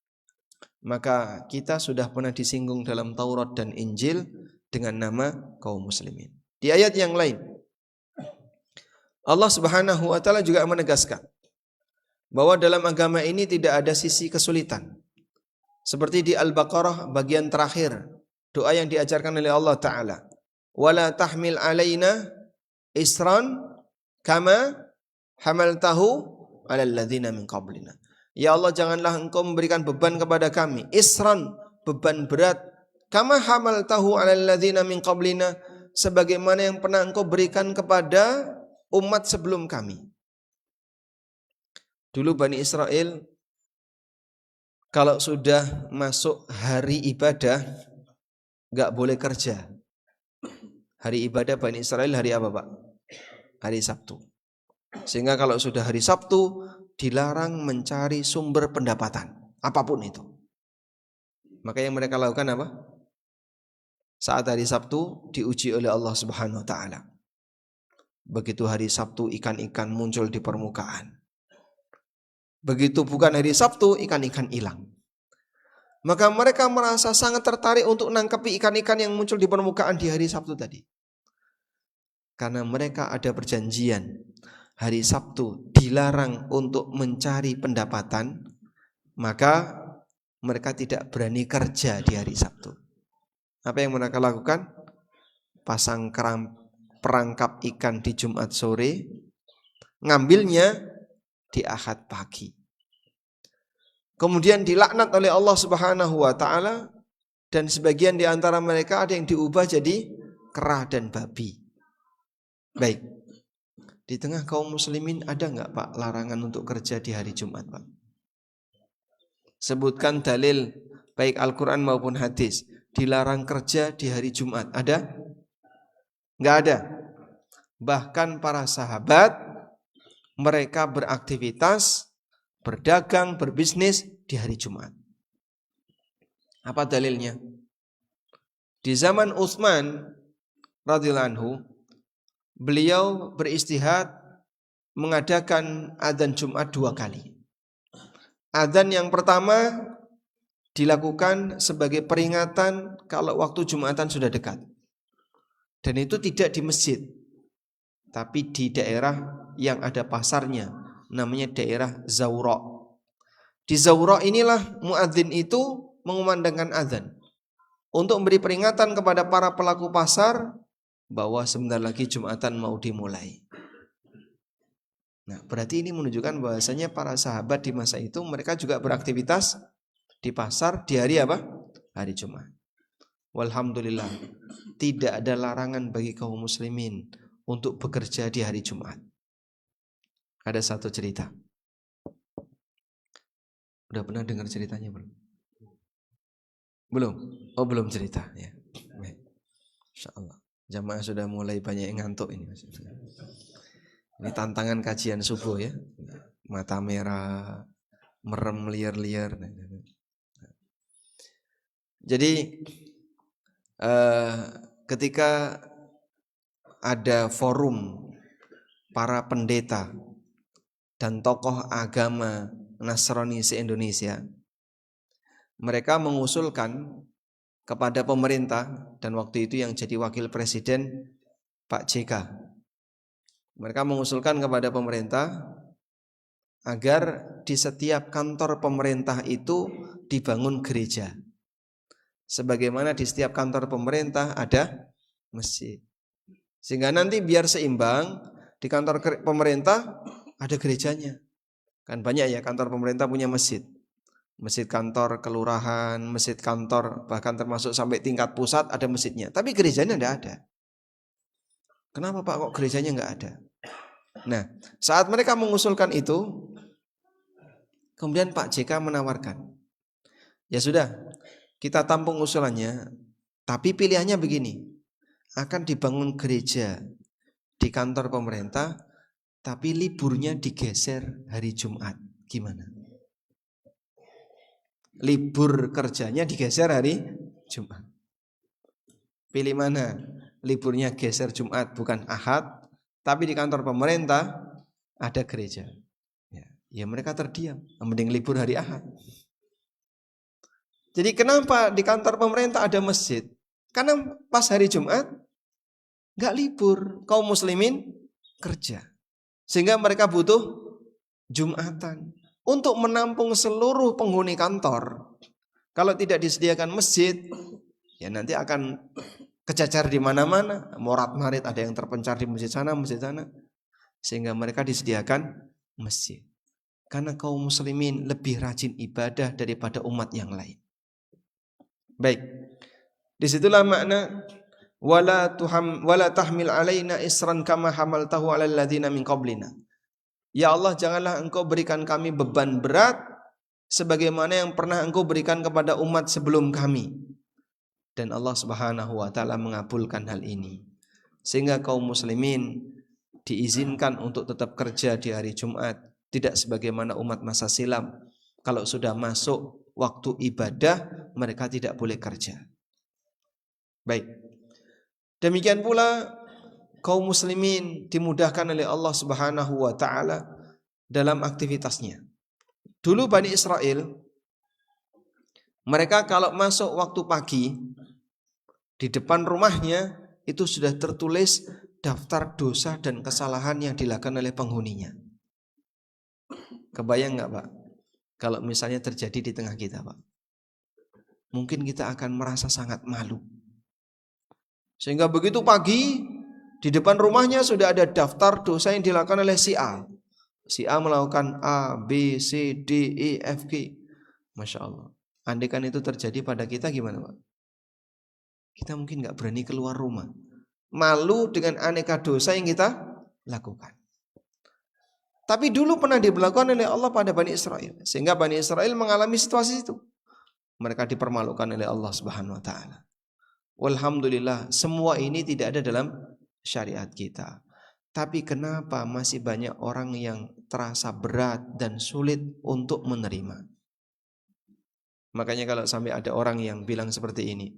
Maka kita sudah pernah disinggung dalam Taurat dan Injil dengan nama kaum muslimin. Di ayat yang lain Allah Subhanahu wa taala juga menegaskan bahwa dalam agama ini tidak ada sisi kesulitan. Seperti di Al-Baqarah bagian terakhir, doa yang diajarkan oleh Allah Ta'ala. Wala tahmil alaina isran kama hamaltahu alal ladzina min qablina. Ya Allah, janganlah engkau memberikan beban kepada kami, isran, beban berat, kama hamaltahu alal ladzina min qablina, sebagaimana yang pernah engkau berikan kepada umat sebelum kami. Dulu Bani Israel kalau sudah masuk hari ibadah gak boleh kerja. Hari ibadah Bani Israel hari apa, Pak? Hari Sabtu. Sehingga kalau sudah hari Sabtu dilarang mencari sumber pendapatan apapun itu. Maka yang mereka lakukan apa? Saat hari Sabtu diuji oleh Allah Subhanahu wa taala. Begitu hari Sabtu ikan-ikan muncul di permukaan. Begitu bukan hari Sabtu, ikan-ikan hilang. Maka mereka merasa sangat tertarik untuk nangkapi ikan-ikan yang muncul di permukaan di hari Sabtu tadi. Karena mereka ada perjanjian, hari Sabtu dilarang untuk mencari pendapatan, maka mereka tidak berani kerja di hari Sabtu. Apa yang mereka lakukan? Pasang perangkap ikan di Jumat sore, ngambilnya di Ahad pagi. Kemudian dilaknat oleh Allah Subhanahu wa taala, dan sebagian di antara mereka ada yang diubah jadi kera dan babi. Baik. Di tengah kaum muslimin ada enggak, Pak, larangan untuk kerja di hari Jumat, Pak? Sebutkan dalil baik Al-Qur'an maupun hadis dilarang kerja di hari Jumat. Ada? Enggak ada. Bahkan para sahabat mereka beraktivitas, berdagang, berbisnis di hari Jumat. Apa dalilnya? Di zaman Utsman radhiyallahu anhu, beliau beristihad mengadakan adzan Jumat 2 kali. Adzan yang pertama dilakukan sebagai peringatan kalau waktu Jumatan sudah dekat. Dan itu tidak di masjid, tapi di daerah yang ada pasarnya, namanya daerah Zawra. Di Zawra inilah muadzin itu mengumandangkan azan untuk memberi peringatan kepada para pelaku pasar bahwa sebentar lagi Jumatan mau dimulai. Nah, berarti ini menunjukkan bahwasanya para sahabat di masa itu mereka juga beraktivitas di pasar di hari apa? Hari Jumat. Walhamdulillah, tidak ada larangan bagi kaum muslimin untuk bekerja di hari Jumat. Ada satu cerita. Udah pernah dengar ceritanya belum? Belum? Oh, belum cerita ya. Insyaallah. Jamaah sudah mulai banyak yang ngantuk ini. Ini tantangan kajian subuh ya. Mata merah, merem liar-liar. Jadi ketika ada forum para pendeta dan tokoh agama Nasrani se-Indonesia, mereka mengusulkan kepada pemerintah, dan waktu itu yang jadi wakil presiden Pak JK. Mereka mengusulkan kepada pemerintah agar di setiap kantor pemerintah itu dibangun gereja. Sebagaimana di setiap kantor pemerintah ada masjid. Sehingga nanti biar seimbang, di kantor pemerintah ada gerejanya. Kan banyak ya kantor pemerintah punya masjid. Masjid kantor kelurahan, masjid kantor, bahkan termasuk sampai tingkat pusat ada masjidnya. Tapi gerejanya tidak ada. Kenapa Pak kok gerejanya nggak ada? Nah, saat mereka mengusulkan itu, kemudian Pak JK menawarkan, ya sudah, kita tampung usulannya, tapi pilihannya begini, akan dibangun gereja di kantor pemerintah, tapi liburnya digeser hari Jumat. Gimana? Libur kerjanya digeser hari Jumat. Pilih mana? Liburnya geser Jumat bukan Ahad, tapi di kantor pemerintah ada gereja. Ya mereka terdiam, mending libur hari Ahad. Jadi kenapa di kantor pemerintah ada masjid? Karena pas hari Jumat gak libur, kaum muslimin kerja. Sehingga mereka butuh Jumatan untuk menampung seluruh penghuni kantor. Kalau tidak disediakan masjid, ya nanti akan kecacar di mana-mana, morat-marit, ada yang terpencar di masjid sana, sehingga mereka disediakan masjid. Karena kaum muslimin lebih rajin ibadah daripada umat yang lain. Baik. Disitulah makna wala tahmil alaina isran kama hamaltahu alal ladzina min qablina. Ya Allah, janganlah engkau berikan kami beban berat sebagaimana yang pernah engkau berikan kepada umat sebelum kami. Dan Allah Subhanahu wa taala mengabulkan hal ini. Sehingga kaum muslimin diizinkan untuk tetap kerja di hari Jumat, tidak sebagaimana umat masa silam. Kalau sudah masuk waktu ibadah, mereka tidak boleh kerja. Baik. Demikian pula kaum muslimin dimudahkan oleh Allah Subhanahu wa taala dalam aktivitasnya. Dulu Bani Israel, mereka kalau masuk waktu pagi, di depan rumahnya itu sudah tertulis daftar dosa dan kesalahan yang dilakukan oleh penghuninya. Kebayang enggak, Pak? Kalau misalnya terjadi di tengah kita, Pak. Mungkin kita akan merasa sangat malu. Sehingga begitu pagi, di depan rumahnya sudah ada daftar dosa yang dilakukan oleh si A. Si A melakukan A, B, C, D, E, F, G. Masya Allah. Andaikan itu terjadi pada kita gimana, Pak? Kita mungkin gak berani keluar rumah. Malu dengan aneka dosa yang kita lakukan. Tapi dulu pernah diberlakukan oleh Allah pada Bani Israel. Sehingga Bani Israel mengalami situasi itu. Mereka dipermalukan oleh Allah Subhanahu wa ta'ala. Walhamdulillah, semua ini tidak ada dalam syariat kita. Tapi kenapa masih banyak orang yang terasa berat dan sulit untuk menerima? Makanya kalau sampai ada orang yang bilang seperti ini,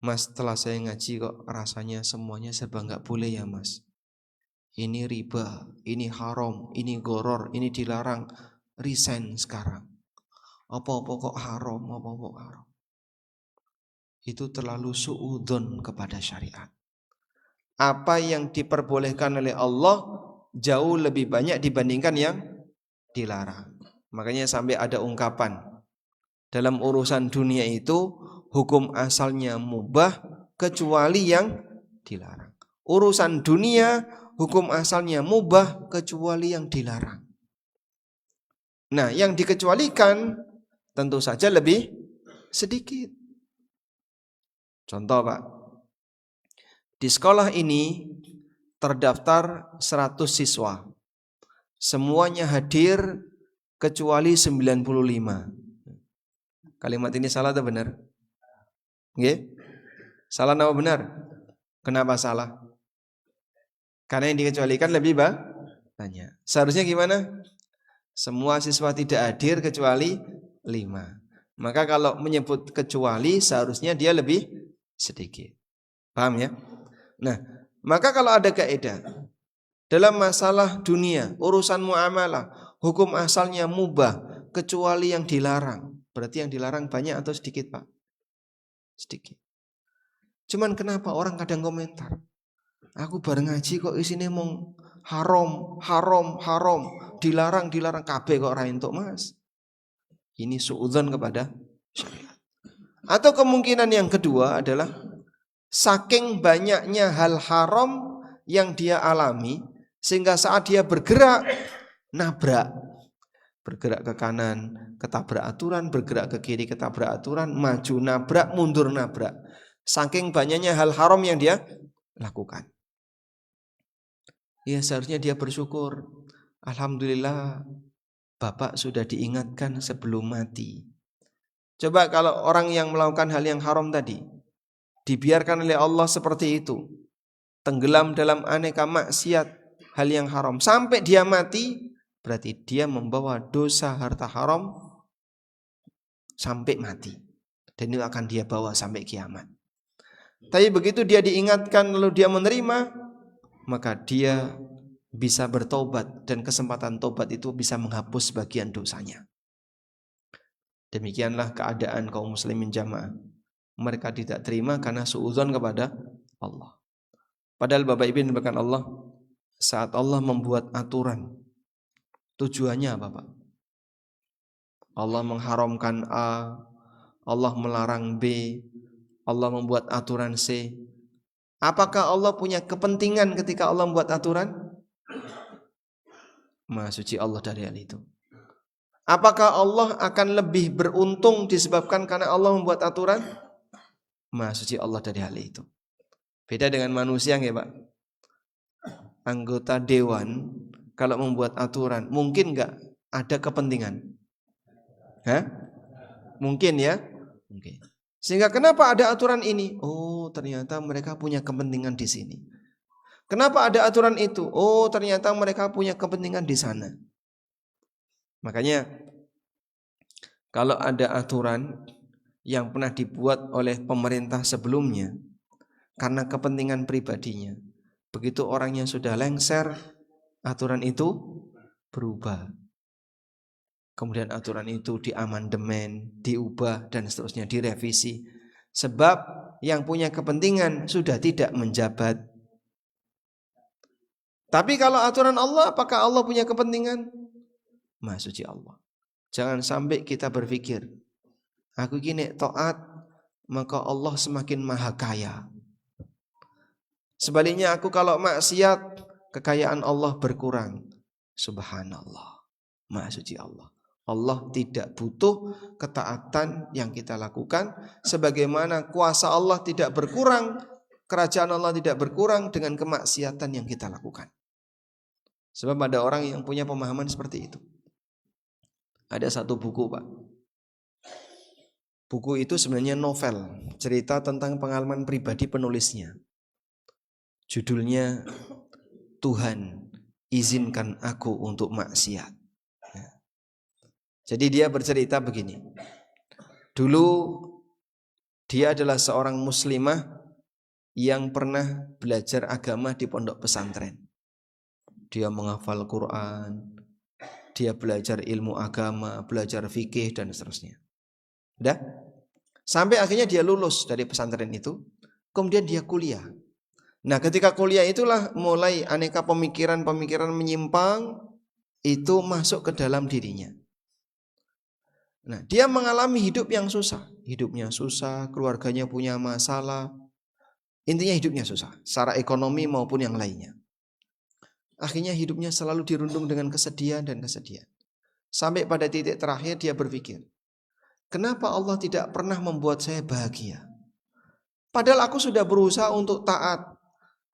Mas, setelah saya ngaji kok rasanya semuanya serba gak boleh ya Mas. Ini riba, ini haram, ini goror, ini dilarang. Resign sekarang. Apa-apa kok haram, apa-apa haram. Itu terlalu suudzon kepada syariat. Apa yang diperbolehkan oleh Allah jauh lebih banyak dibandingkan yang dilarang. Makanya sampai ada ungkapan dalam urusan dunia itu hukum asalnya mubah kecuali yang dilarang. Urusan dunia hukum asalnya mubah kecuali yang dilarang. Nah, yang dikecualikan tentu saja lebih sedikit. Contoh Pak, di sekolah ini terdaftar 100 siswa. Semuanya hadir kecuali 95. Kalimat ini salah atau benar? Nggih? Salah atau benar? Kenapa salah? Karena yang dikecualikan lebih banyak. Seharusnya gimana? Semua siswa tidak hadir kecuali 5. Maka kalau menyebut kecuali seharusnya dia lebih sedikit. Paham ya? Nah, maka kalau ada kaidah dalam masalah dunia, urusan muamalah, hukum asalnya mubah kecuali yang dilarang. Berarti yang dilarang banyak atau sedikit, Pak? Sedikit. Cuman kenapa orang kadang komentar? Aku bareng ngaji kok isine mong haram, haram, haram, dilarang, dilarang kabeh kok ora entuk, Mas. Ini suudzon kepada syariat. Atau kemungkinan yang kedua adalah saking banyaknya hal haram yang dia alami sehingga saat dia bergerak nabrak, bergerak ke kanan ketabrak aturan, bergerak ke kiri ketabrak aturan, maju nabrak, mundur nabrak. Saking banyaknya hal haram yang dia lakukan. Ya seharusnya dia bersyukur. Alhamdulillah Bapak sudah diingatkan sebelum mati. Coba kalau orang yang melakukan hal yang haram tadi dibiarkan oleh Allah seperti itu, tenggelam dalam aneka maksiat, hal yang haram sampai dia mati, berarti dia membawa dosa harta haram sampai mati. Dan itu akan dia bawa sampai kiamat. Tapi begitu dia diingatkan lalu dia menerima, maka dia bisa bertobat dan kesempatan tobat itu bisa menghapus sebagian dosanya. Demikianlah keadaan kaum muslimin jamaah. Mereka tidak terima karena suudzon kepada Allah. Padahal Bapak Ibu bahkan Allah, saat Allah membuat aturan, tujuannya apa Pak? Allah mengharamkan A, Allah melarang B, Allah membuat aturan C. Apakah Allah punya kepentingan ketika Allah membuat aturan? Maha suci Allah dari hal itu. Apakah Allah akan lebih beruntung disebabkan karena Allah membuat aturan? Maha suci Allah dari hal itu. Beda dengan manusia ya Pak. Anggota dewan kalau membuat aturan mungkin enggak ada kepentingan? Hah? Mungkin ya? Mungkin. Sehingga kenapa ada aturan ini? Oh, ternyata mereka punya kepentingan di sini. Kenapa ada aturan itu? Oh, ternyata mereka punya kepentingan di sana. Makanya kalau ada aturan yang pernah dibuat oleh pemerintah sebelumnya karena kepentingan pribadinya, begitu orangnya sudah lengser, aturan itu berubah. Kemudian aturan itu diamandemen, diubah dan seterusnya, direvisi. Sebab yang punya kepentingan sudah tidak menjabat. Tapi kalau aturan Allah, apakah Allah punya kepentingan? Maha suci Allah. Jangan sampai kita berpikir, aku gini taat, maka Allah semakin maha kaya. Sebaliknya aku kalau maksiat, kekayaan Allah berkurang. Subhanallah. Maha suci Allah. Allah tidak butuh ketaatan yang kita lakukan, sebagaimana kuasa Allah tidak berkurang, kerajaan Allah tidak berkurang dengan kemaksiatan yang kita lakukan. Sebab ada orang yang punya pemahaman seperti itu. Ada satu buku Pak. Buku itu sebenarnya novel, cerita tentang pengalaman pribadi penulisnya. Judulnya Tuhan izinkan aku untuk maksiat. Jadi dia bercerita begini. Dulu dia adalah seorang muslimah yang pernah belajar agama di pondok pesantren. Dia menghafal Quran, dia belajar ilmu agama, belajar fikih dan seterusnya. Udah? Sampai akhirnya dia lulus dari pesantren itu, kemudian dia kuliah. Nah, ketika kuliah itulah mulai aneka pemikiran-pemikiran menyimpang itu masuk ke dalam dirinya. Nah, dia mengalami hidup yang susah. Hidupnya susah, keluarganya punya masalah. Intinya hidupnya susah, secara ekonomi maupun yang lainnya. Akhirnya hidupnya selalu dirundung dengan kesedihan dan kesedihan. Sampai pada titik terakhir dia berpikir, kenapa Allah tidak pernah membuat saya bahagia? Padahal aku sudah berusaha untuk taat.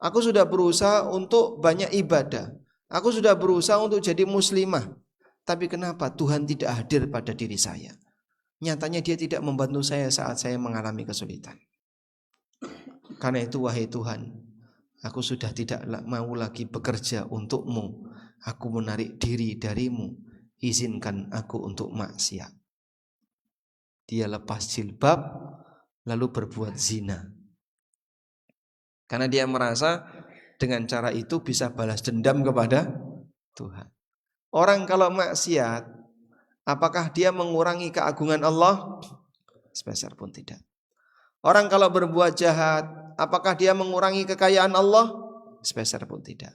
Aku sudah berusaha untuk banyak ibadah. Aku sudah berusaha untuk jadi muslimah. Tapi kenapa Tuhan tidak hadir pada diri saya? Nyatanya dia tidak membantu saya saat saya mengalami kesulitan. Karena itu wahai Tuhan, aku sudah tidak mau lagi bekerja untukmu. Aku menarik diri darimu. Izinkan aku untuk maksiat. Dia lepas jilbab lalu berbuat zina. Karena dia merasa dengan cara itu bisa balas dendam kepada Tuhan. Orang kalau maksiat, apakah dia mengurangi keagungan Allah? Sepeser pun tidak. Orang kalau berbuat jahat, apakah dia mengurangi kekayaan Allah? Sepeser pun tidak.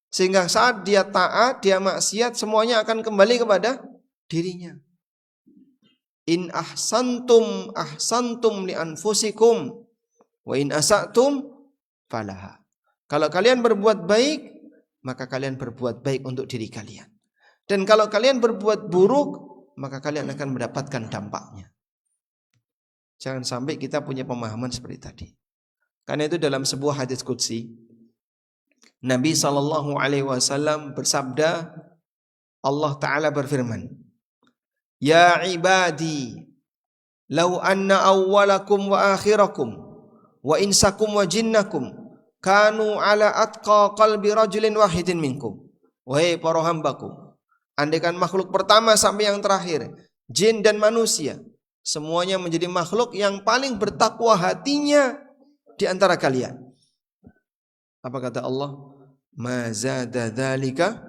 Sehingga saat dia taat, dia maksiat, semuanya akan kembali kepada dirinya. In ahsantum ahsantum li anfusikum wa in asatum falaha. Kalau kalian berbuat baik, maka kalian berbuat baik untuk diri kalian. Dan kalau kalian berbuat buruk, maka kalian akan mendapatkan dampaknya. Jangan sampai kita punya pemahaman seperti tadi. Karena itu dalam sebuah hadis qudsi, Nabi SAW bersabda, Allah Ta'ala berfirman, Ya ibadi, law anna awwalakum wa akhirakum, wa insakum wa jinnakum, kanu ala atqa qalbi rajulin wahidin minkum. Wahai para hambaku, andaikan makhluk pertama sampai yang terakhir, jin dan manusia, semuanya menjadi makhluk yang paling bertakwa hatinya di antara kalian. Apa kata Allah? Ma zada dzalika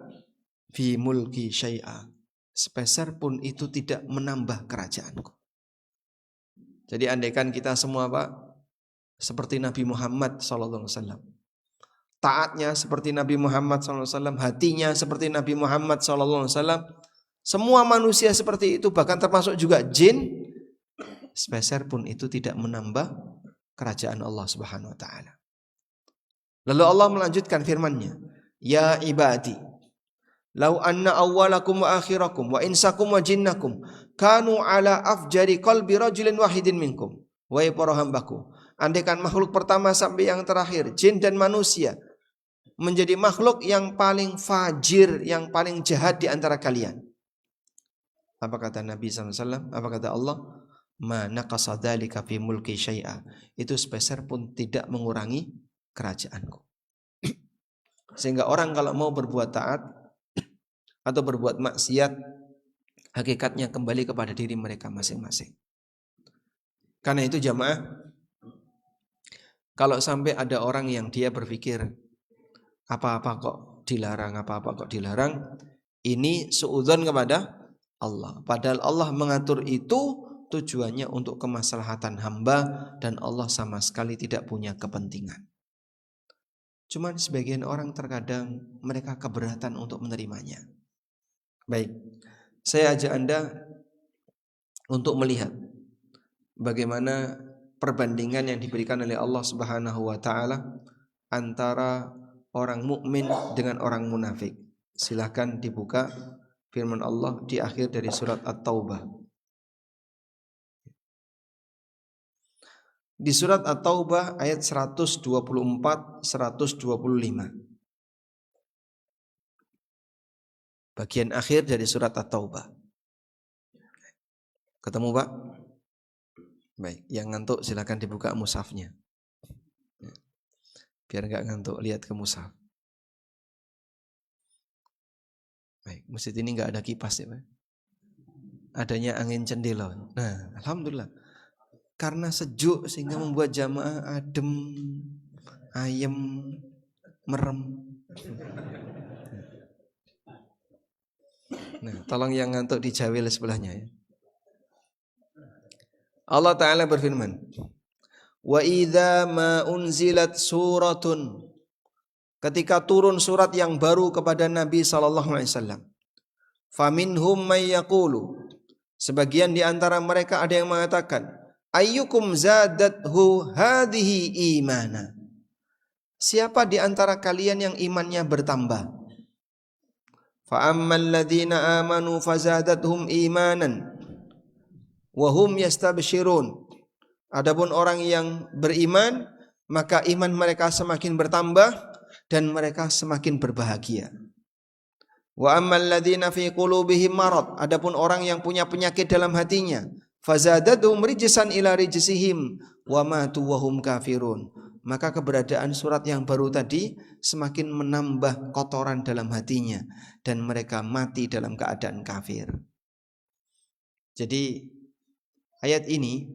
fi mulki syai'a. Sepeser pun itu tidak menambah kerajaanku. Jadi andaikan kita semua Pak seperti Nabi Muhammad SAW, taatnya seperti Nabi Muhammad SAW, hatinya seperti Nabi Muhammad SAW, semua manusia seperti itu, bahkan termasuk juga jin, sepeser pun itu tidak menambah kerajaan Allah Subhanahu wa taala. Lalu Allah melanjutkan firman-Nya, Ya ibadi, law anna awwalakum wa akhirakum wa insakum wa jinnakum kanu ala afjari qalbi rajulin wahidin minkum. Wahai para hambaku, andaikan makhluk pertama sampai yang terakhir, jin dan manusia, menjadi makhluk yang paling fajir, yang paling jahat di antara kalian. Apa kata Nabi SAW? Apa kata Allah? Ma naqasa dzalika fi mulki syai'a. Itu sepeser pun tidak mengurangi kerajaanku. Sehingga orang kalau mau berbuat taat atau berbuat maksiat, hakikatnya kembali kepada diri mereka masing-masing. Karena itu jamaah, kalau sampai ada orang yang dia berpikir apa-apa kok dilarang, apa-apa kok dilarang, ini suudzon kepada Allah. Padahal Allah mengatur itu tujuannya untuk kemaslahatan hamba dan Allah sama sekali tidak punya kepentingan. Cuman sebagian orang terkadang mereka keberatan untuk menerimanya. Baik, saya ajak Anda untuk melihat bagaimana perbandingan yang diberikan oleh Allah Subhanahu wa taala antara orang mukmin dengan orang munafik. Silakan dibuka firman Allah di akhir dari surat At-Taubah. Di surat At-Taubah ayat 124 125. Bagian akhir dari surat At-Taubah. Ketemu Pak? Baik, yang ngantuk silakan dibuka mushafnya. Biar enggak ngantuk, lihat ke mushaf. Baik, masjid ini enggak ada kipas ya Pak. Adanya angin cendelon. Nah, alhamdulillah. Karena sejuk sehingga membuat jamaah adem, ayem, merem. Nah, tolong yang ngantuk dijawil sebelahnya ya. Allah Ta'ala berfirman, wa idza ma unzilat suratun, ketika turun surat yang baru kepada Nabi SAW, faminhum may yaqulu, sebagian di antara mereka ada yang mengatakan, ayyukum zadathu hadhihi imana, siapa di antara kalian yang imannya bertambah? Fa ammal ladzina amanu fazadathum imanan wa hum yastabshirun, adapun orang yang beriman maka iman mereka semakin bertambah dan mereka semakin berbahagia. Wa ammal ladzina fi qulubihim marad, adapun orang yang punya penyakit dalam hatinya, fazadathum rijsan ila rijsihim wa matu wa hum kafirun, maka keberadaan surat yang baru tadi semakin menambah kotoran dalam hatinya dan mereka mati dalam keadaan kafir. Jadi ayat ini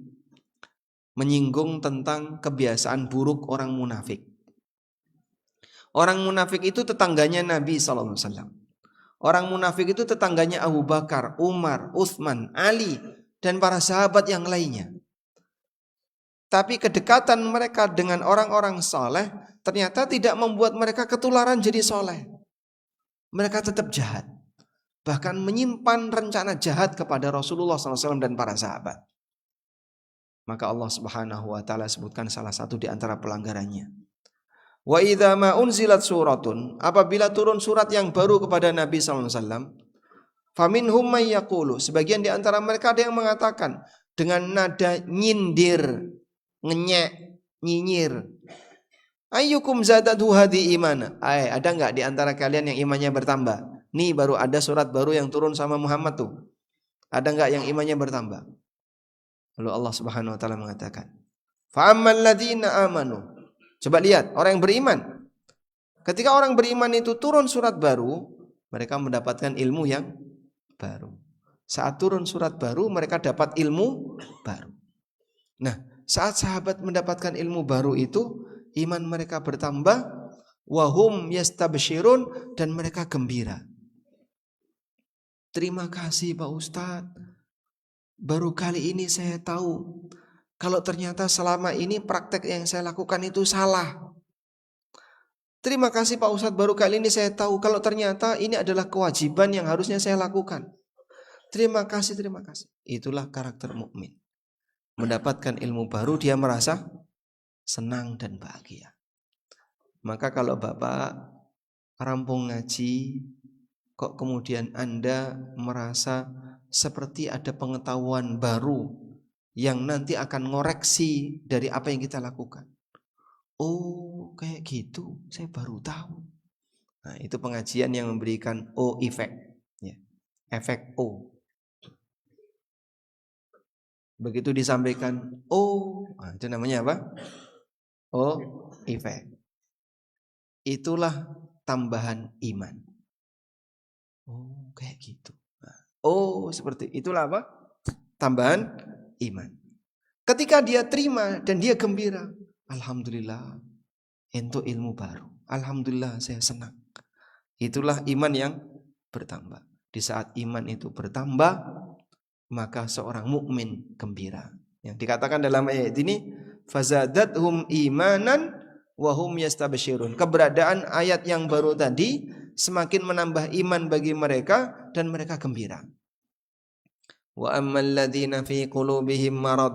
menyinggung tentang kebiasaan buruk orang munafik. Orang munafik itu tetangganya Nabi SAW. Orang munafik itu tetangganya Abu Bakar, Umar, Utsman, Ali, dan para sahabat yang lainnya. Tapi kedekatan mereka dengan orang-orang soleh ternyata tidak membuat mereka ketularan jadi soleh. Mereka tetap jahat. Bahkan menyimpan rencana jahat kepada Rasulullah SAW dan para sahabat. Maka Allah Subhanahu wa taala sebutkan salah satu di antara pelanggarannya. Wa idza ma unzilat suratun, apabila turun surat yang baru kepada Nabi sallallahu alaihi wasallam, faminhum may yaqulu, sebagian di antara mereka ada yang mengatakan dengan nada nyindir, ngenyek, nyinyir, ayyukum zadatu hadi imana, ada enggak di antara kalian yang imannya bertambah? Nih baru ada surat baru yang turun sama Muhammad tuh. Ada enggak yang imannya bertambah? Lalu Allah Subhanahu wa taala mengatakan, fa ammal ladzina amanu, coba lihat orang yang beriman. Ketika orang beriman itu turun surat baru, mereka mendapatkan ilmu yang baru. Saat turun surat baru, mereka dapat ilmu baru. Nah, saat sahabat mendapatkan ilmu baru itu, iman mereka bertambah, wahum yastabshirun, dan mereka gembira. Terima kasih Pak Ustadz, baru kali ini saya tahu kalau ternyata selama ini praktek yang saya lakukan itu salah. Terima kasih Pak Ustadz, baru kali ini saya tahu kalau ternyata ini adalah kewajiban yang harusnya saya lakukan. Terima kasih, terima kasih. Itulah karakter mukmin. Mendapatkan ilmu baru dia merasa senang dan bahagia. Maka kalau Bapak rampung ngaji, kok kemudian Anda merasa seperti ada pengetahuan baru yang nanti akan ngoreksi dari apa yang kita lakukan. Oh, kayak gitu, saya baru tahu. Nah, itu pengajian yang memberikan O effect, ya. Efek O. Begitu disampaikan, oh, nah, itu namanya apa? O effect. Itulah tambahan iman. Oh, kayak gitu. Nah, oh, seperti itulah apa? Tambahan iman. Ketika dia terima dan dia gembira, alhamdulillah, itu ilmu baru. Alhamdulillah, saya senang. Itulah iman yang bertambah. Di saat iman itu bertambah, maka seorang mukmin gembira. Yang dikatakan dalam ayat ini, fazadathum imanan wa hum yastabshirun. Keberadaan ayat yang baru tadi semakin menambah iman bagi mereka dan mereka gembira. Wa ammal ladzina fi qulubihim marad,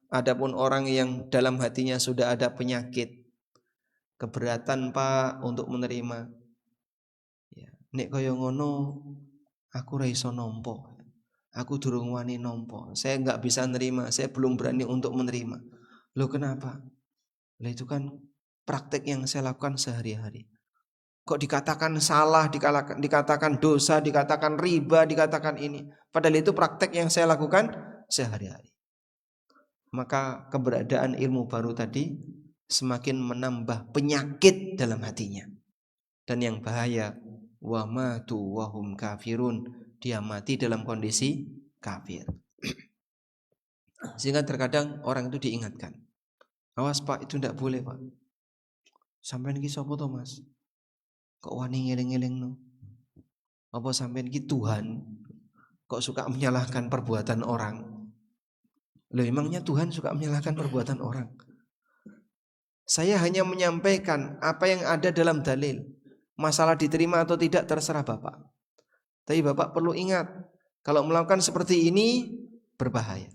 adapun orang yang dalam hatinya sudah ada penyakit, keberatan Pak untuk menerima. Ya, nek kaya ngono aku ra iso nampa. Aku durung wani nampa. Saya enggak bisa nerima, saya belum berani untuk menerima. Loh kenapa? Lah itu kan praktek yang saya lakukan sehari-hari. Kok dikatakan salah, dikatakan dosa, dikatakan riba, dikatakan ini. Padahal itu praktek yang saya lakukan sehari-hari. Maka keberadaan ilmu baru tadi semakin menambah penyakit dalam hatinya. Dan yang bahaya, wa matu wa hum kafirun, dia mati dalam kondisi kafir. Sehingga terkadang orang itu diingatkan, awas Pak, itu tidak boleh Pak. Sampai ini sapa to Mas? Kok wani ngeling-ngeling no? Apa sampean ki Tuhan kok suka menyalahkan perbuatan orang? Loh, emangnya Tuhan suka menyalahkan perbuatan orang? Saya hanya menyampaikan apa yang ada dalam dalil. Masalah diterima atau tidak terserah Bapak. Tapi Bapak perlu ingat, kalau melakukan seperti ini berbahaya.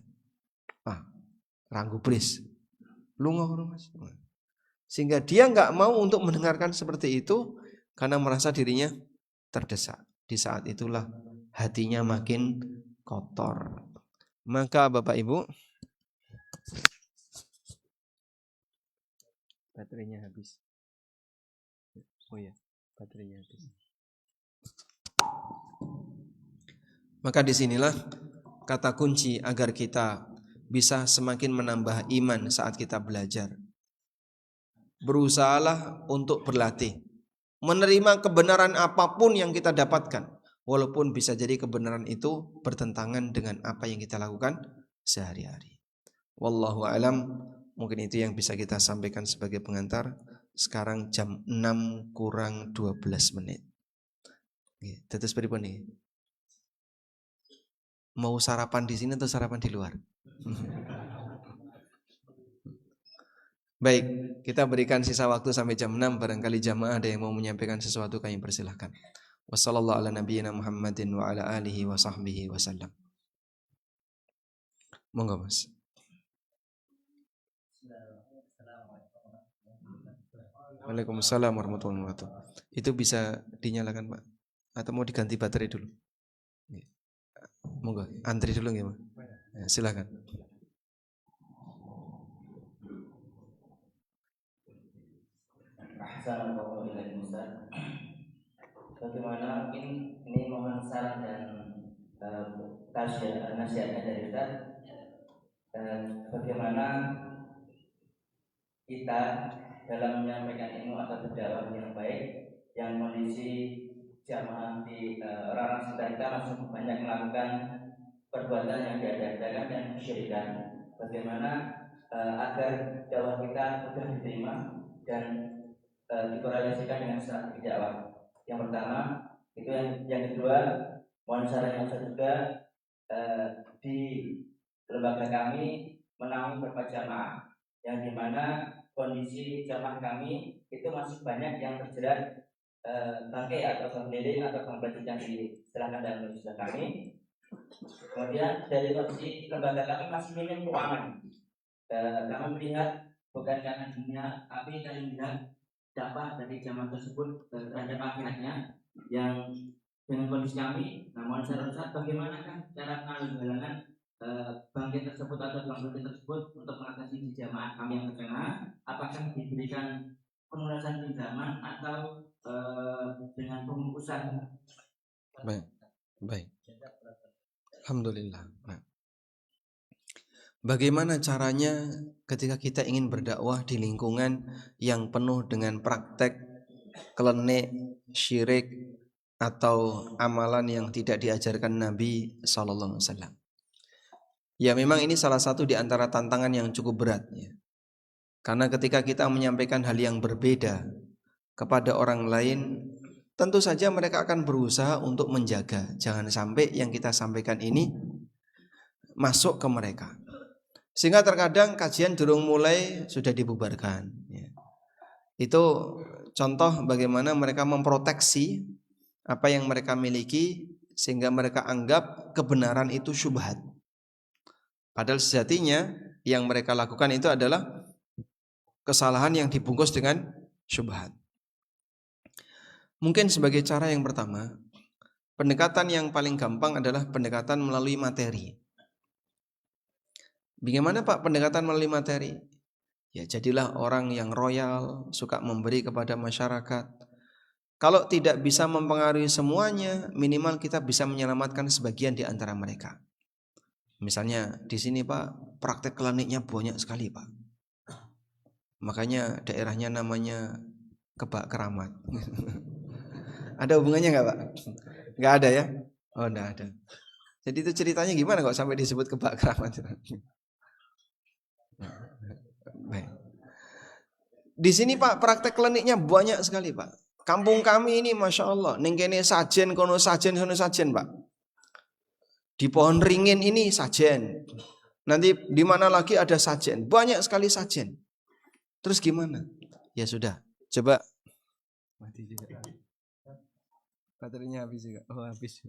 Ranggu bris. Lungo Mas. Sehingga dia nggak mau untuk mendengarkan seperti itu karena merasa dirinya terdesak. Di saat itulah hatinya makin kotor. Maka Bapak Ibu, baterainya habis. Oh ya, baterainya habis. Maka disinilah kata kunci agar kita bisa semakin menambah iman saat kita belajar. Berusahalah untuk berlatih, menerima kebenaran apapun yang kita dapatkan, walaupun bisa jadi kebenaran itu bertentangan dengan apa yang kita lakukan sehari-hari. Wallahu alam, mungkin itu yang bisa kita sampaikan sebagai pengantar. Sekarang jam 6 kurang 12 menit. Tetes pripun nih? Mau sarapan di sini atau sarapan di luar? Baik, kita berikan sisa waktu sampai jam 6. Barangkali jamaah ada yang mau menyampaikan sesuatu, kami persilahkan. Wassallallahu ala nabiyyina Muhammadin wa ala alihi wa sahbihi wasallam. Monggo Mas. Waalaikumsalam warahmatullahi wabarakatuh. Itu bisa dinyalakan Pak? Atau mau diganti baterai dulu? Monggo, antri dulu nggih Pak. Ya, silakan. Assalamualaikum Ustaz. Bagaimana mungkin ini mohon saran dan nasihatnya dari Ustaz. Bagaimana kita dalam menyampaikan ilmu atau berdakwah yang baik, yang kondisi jamaah di orang-orang sekitar kita masih banyak melakukan perbuatan yang diadakan dan kesyirikan. Bagaimana agar dakwah kita mudah diterima dan dikorelasikan dengan strategi dakwah. Yang pertama itu yang kedua, mohon sarannya Ustaz juga di lembaga kami menaungi beberapa jamaah yang dimana kondisi jamaah kami itu masih banyak yang terjerat bangkai atau keliling atau kompetisi yang diserahkan dalam lembaga kami. Kemudian dari kondisi lembaga kami masih minim keuangan. Kami melihat bukan karena dunia, tapi kami melihat dakwah dari jamaah tersebut terhadap akhiratnya yang dengan kondisi kami. Namun saya rasa bagaimana kan cara menghalangan bangkit tersebut atau bangkit tersebut untuk mengatasi di jamaah kami yang terkena, apakah diberikan penulisan pinjaman atau dengan pembungkusan? Baik. Alhamdulillah. Bagaimana caranya ketika kita ingin berdakwah di lingkungan yang penuh dengan praktek klenik, syirik atau amalan yang tidak diajarkan Nabi SAW? Ya memang ini salah satu di antara tantangan yang cukup berat ya. Karena ketika kita menyampaikan hal yang berbeda kepada orang lain, tentu saja mereka akan berusaha untuk menjaga jangan sampai yang kita sampaikan ini masuk ke mereka. Sehingga terkadang kajian durung mulai sudah dibubarkan ya. Itu contoh bagaimana mereka memproteksi apa yang mereka miliki sehingga mereka anggap kebenaran itu syubhat. Padahal sejatinya yang mereka lakukan itu adalah kesalahan yang dibungkus dengan syubhat. Mungkin sebagai cara yang pertama, pendekatan yang paling gampang adalah pendekatan melalui materi. Bagaimana Pak pendekatan melalui materi? Ya jadilah orang yang royal, suka memberi kepada masyarakat. Kalau tidak bisa mempengaruhi semuanya, minimal kita bisa menyelamatkan sebagian di antara mereka. Misalnya di sini Pak, praktek kliniknya banyak sekali Pak. Makanya daerahnya namanya Kebak Keramat. Ada hubungannya nggak Pak? Nggak ada ya? Oh nggak ada. Jadi itu ceritanya gimana kok sampai disebut Kebak Keramat? Baik. Di sini Pak praktek kliniknya banyak sekali Pak. Kampung kami ini Masya Allah, ning kene sajen, kono sajen, Pak. Di pohon ringin ini sajen. Nanti di mana lagi ada sajen. Banyak sekali sajen. Terus gimana? Ya sudah, coba. Mati juga. Baterainya habis juga. Oh, habis.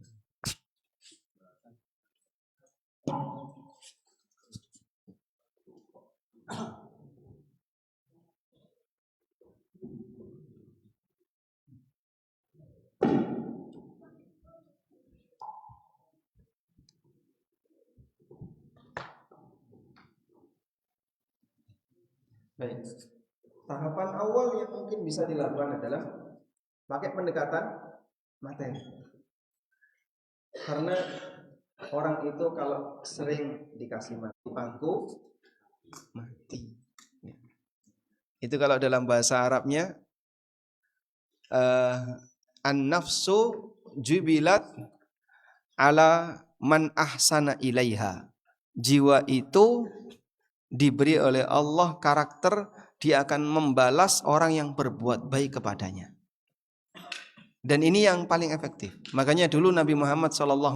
Baik. Tahapan awal yang mungkin bisa dilakukan adalah pakai pendekatan materi. Karena orang itu kalau sering dikasih pangku mati. Itu kalau dalam bahasa Arabnya an-nafsu jubilat ala man ahsana ilaiha. Jiwa itu diberi oleh Allah karakter dia akan membalas orang yang berbuat baik kepadanya. Dan ini yang paling efektif. Makanya dulu Nabi Muhammad SAW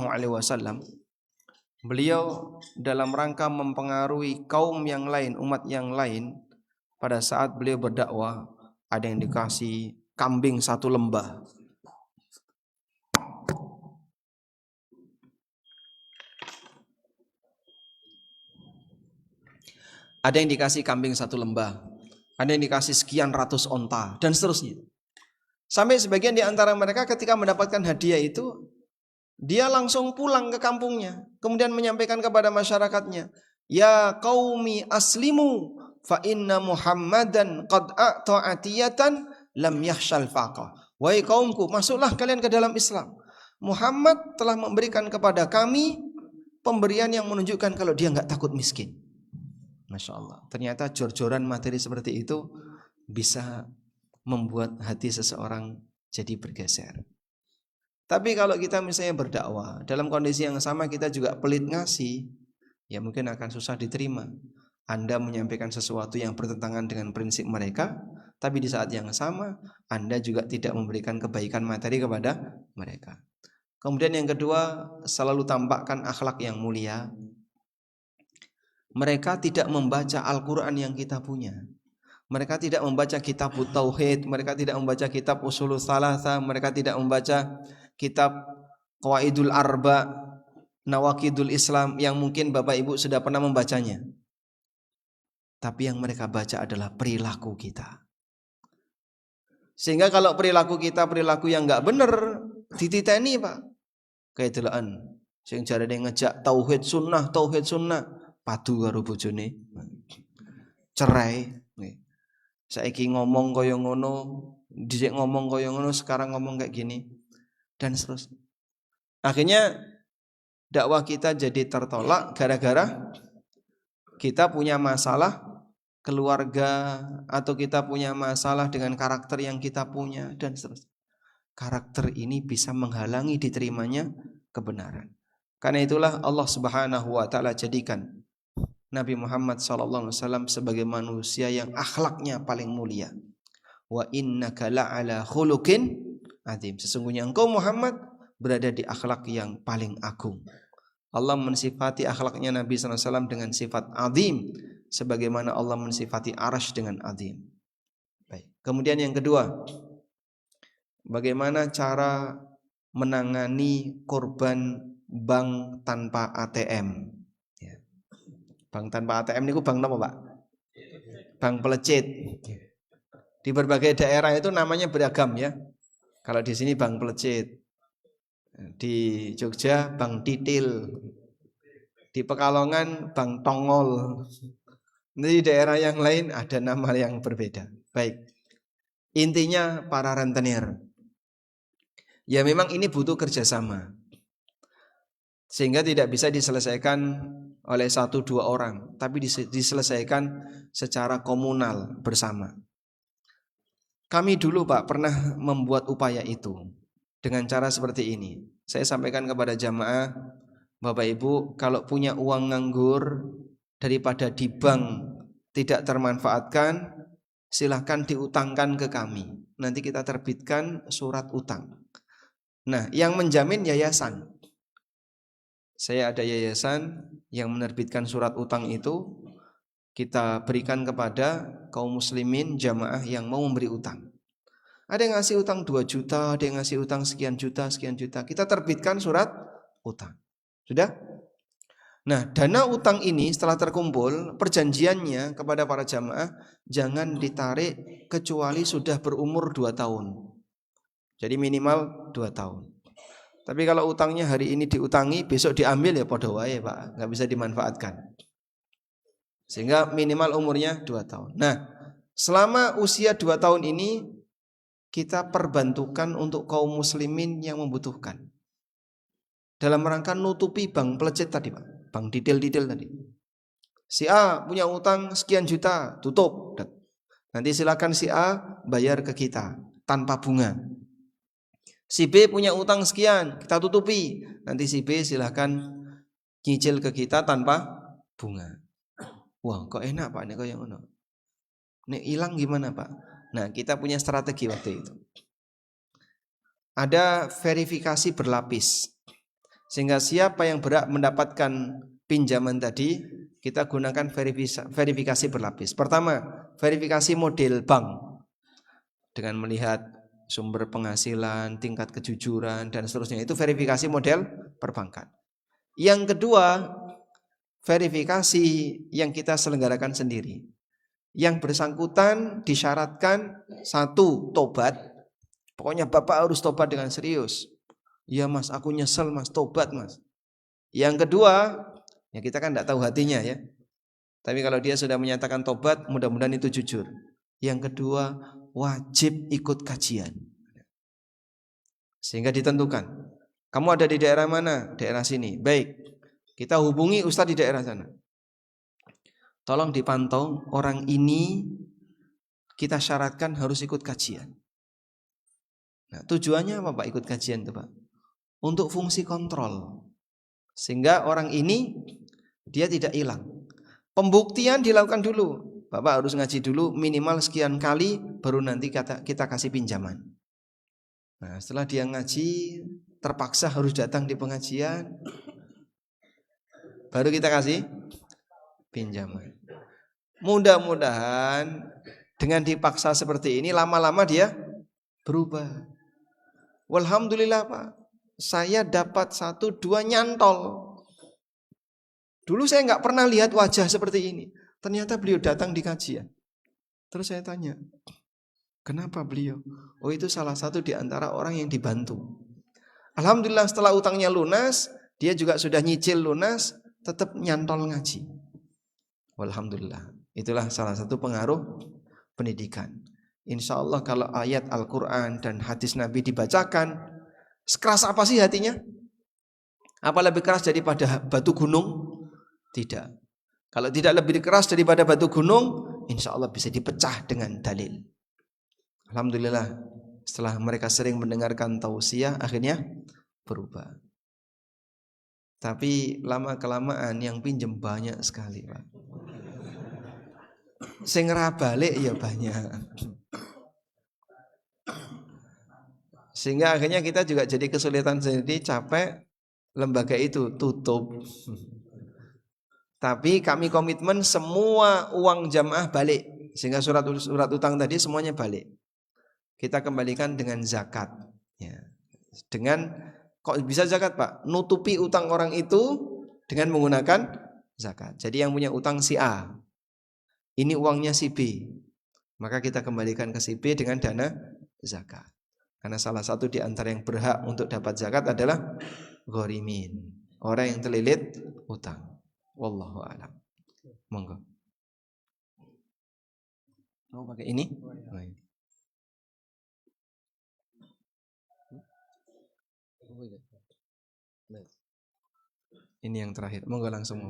beliau dalam rangka mempengaruhi kaum yang lain, umat yang lain, pada saat beliau berdakwah, ada yang dikasih kambing 1 lembah. Ada yang dikasih kambing 1 lembah, ada yang dikasih sekian ratus onta, dan seterusnya. Sampai sebagian di antara mereka ketika mendapatkan hadiah itu, dia langsung pulang ke kampungnya, kemudian menyampaikan kepada masyarakatnya, ya qaumi aslimu, fa inna Muhammadan qad a'ta atiyatan lam yakhshal faqah. Wahai kaumku, masuklah kalian ke dalam Islam. Muhammad telah memberikan kepada kami pemberian yang menunjukkan kalau dia enggak takut miskin. Masya Allah. Ternyata jor-joran materi seperti itu bisa membuat hati seseorang jadi bergeser. Tapi kalau kita misalnya berdakwah, dalam kondisi yang sama kita juga pelit ngasih, ya mungkin akan susah diterima. Anda menyampaikan sesuatu yang bertentangan dengan prinsip mereka, tapi di saat yang sama Anda juga tidak memberikan kebaikan materi kepada mereka. Kemudian yang kedua, selalu tampakkan akhlak yang mulia. Mereka tidak membaca Al-Quran yang kita punya. Mereka tidak membaca kitab Tauhid, mereka tidak membaca kitab Ushulul Tsalatsa, mereka tidak membaca kitab Qawaidul Arba, Nawaqidul Islam yang mungkin Bapak Ibu sudah pernah membacanya. Tapi yang mereka baca adalah perilaku kita. Sehingga kalau perilaku kita perilaku yang enggak benar, dititeni Pak. Kayak delaan sing jarane ngejak tauhid sunnah, padu karo bojone. Cerai. Saiki ngomong kaya ngono, dhisik ngomong kaya ngono, sekarang ngomong kayak gini. Dan seterusnya. Akhirnya dakwah kita jadi tertolak gara-gara kita punya masalah keluarga atau kita punya masalah dengan karakter yang kita punya dan seterusnya. Karakter ini bisa menghalangi diterimanya kebenaran. Karena itulah Allah Subhanahu wa taala jadikan Nabi Muhammad SAW sebagai manusia yang akhlaknya paling mulia. Wa innaka la'ala khuluqin azim. Sesungguhnya engkau Muhammad berada di akhlak yang paling agung. Allah mensifati akhlaknya Nabi SAW dengan sifat azim, sebagaimana Allah mensifati arasy dengan azim. Baik. Kemudian yang kedua, bagaimana cara menangani korban bank tanpa ATM? Bank tanpa ATM ini bank apa Pak? Bank pelecit. Di berbagai daerah itu namanya beragam ya. Kalau di sini bank pelecit, di Jogja bank titil, di Pekalongan bank tongol. Di daerah yang lain ada nama yang berbeda. Baik. Intinya para rentenir, ya memang ini butuh kerjasama, sehingga tidak bisa diselesaikan oleh 1-2 orang, tapi diselesaikan secara komunal bersama. Kami dulu Pak pernah membuat upaya itu dengan cara seperti ini. Saya sampaikan kepada jamaah, Bapak Ibu kalau punya uang nganggur daripada di bank tidak termanfaatkan, silahkan diutangkan ke kami. Nanti kita terbitkan surat utang. Nah, yang menjamin yayasan. Saya ada yayasan yang menerbitkan surat utang itu, kita berikan kepada kaum muslimin jamaah yang mau memberi utang. Ada yang ngasih utang 2 juta, ada yang ngasih utang sekian juta. Kita terbitkan surat utang. Sudah? Nah, dana utang ini setelah terkumpul, perjanjiannya kepada para jamaah jangan ditarik kecuali sudah berumur 2 tahun. Jadi minimal 2 tahun. Tapi kalau utangnya hari ini diutangi, besok diambil ya podo wae, Pak. Nggak bisa dimanfaatkan. Sehingga minimal umurnya 2 tahun. Nah, selama usia 2 tahun ini kita perbantukan untuk kaum muslimin yang membutuhkan. Dalam rangka nutupi bank pelecet tadi, Pak. Bank detail tadi. Si A punya utang sekian juta, tutup. Nanti silakan si A bayar ke kita tanpa bunga. Si B punya utang sekian, kita tutupi. Nanti si B silakan nyicil ke kita tanpa bunga. Wah, kok enak Pak, ini kok yang mana? Nek hilang gimana Pak? Nah, kita punya strategi waktu itu. Ada verifikasi berlapis. Sehingga siapa yang berhak mendapatkan pinjaman tadi, kita gunakan verifikasi berlapis. Pertama, verifikasi model bank. Dengan melihat sumber penghasilan, tingkat kejujuran, dan seterusnya. Itu verifikasi model perbankan. Yang kedua, verifikasi yang kita selenggarakan sendiri. Yang bersangkutan disyaratkan 1, tobat. Pokoknya Bapak harus tobat dengan serius. Ya Mas, aku nyesel Mas, tobat Mas. Yang kedua, ya kita kan tidak tahu hatinya ya. Tapi kalau dia sudah menyatakan tobat, mudah-mudahan itu jujur. Yang kedua, wajib ikut kajian. Sehingga ditentukan, kamu ada di daerah mana? Daerah sini. Baik, kita hubungi ustadz di daerah sana. Tolong dipantau, orang ini kita syaratkan harus ikut kajian. Nah, tujuannya apa Pak ikut kajian itu Pak? Untuk fungsi kontrol. Sehingga orang ini dia tidak hilang. Pembuktian dilakukan dulu. Bapak harus ngaji dulu minimal sekian kali, baru nanti kita kasih pinjaman. Nah, setelah dia ngaji, terpaksa harus datang di pengajian, baru kita kasih pinjaman. Mudah-mudahan dengan dipaksa seperti ini, lama-lama dia berubah. Walhamdulillah Pak, saya dapat 1, 2 nyantol. Dulu saya nggak pernah lihat wajah seperti ini. Ternyata beliau datang di kajian. Terus saya tanya, kenapa beliau? Oh, itu salah satu di antara orang yang dibantu. Alhamdulillah setelah utangnya lunas, dia juga sudah nyicil lunas, tetap nyantol ngaji. Walhamdulillah. Itulah salah satu pengaruh pendidikan. Insya Allah kalau ayat Al-Quran dan hadis Nabi dibacakan, sekeras apa sih hatinya? Apa lebih keras daripada batu gunung? Tidak. Kalau tidak lebih keras daripada batu gunung, insya Allah bisa dipecah dengan dalil. Alhamdulillah, setelah mereka sering mendengarkan tausiah, akhirnya berubah. Tapi lama-kelamaan yang pinjem banyak sekali Pak. Sing balik ya banyak. Sehingga akhirnya kita juga jadi kesulitan sendiri, capek, lembaga itu tutup. Tapi kami komitmen semua uang jamaah balik. Sehingga surat utang tadi semuanya balik. Kita kembalikan dengan zakat. Ya. Dengan, kok bisa zakat Pak? Nutupi utang orang itu dengan menggunakan zakat. Jadi yang punya utang si A, ini uangnya si B, maka kita kembalikan ke si B dengan dana zakat. Karena salah satu di antara yang berhak untuk dapat zakat adalah ghorimin, orang yang terlilit utang. Wallahu a'lam. Monggo. Mau pakai ini? Oh, iya. Ini yang terakhir. Monggo langsung.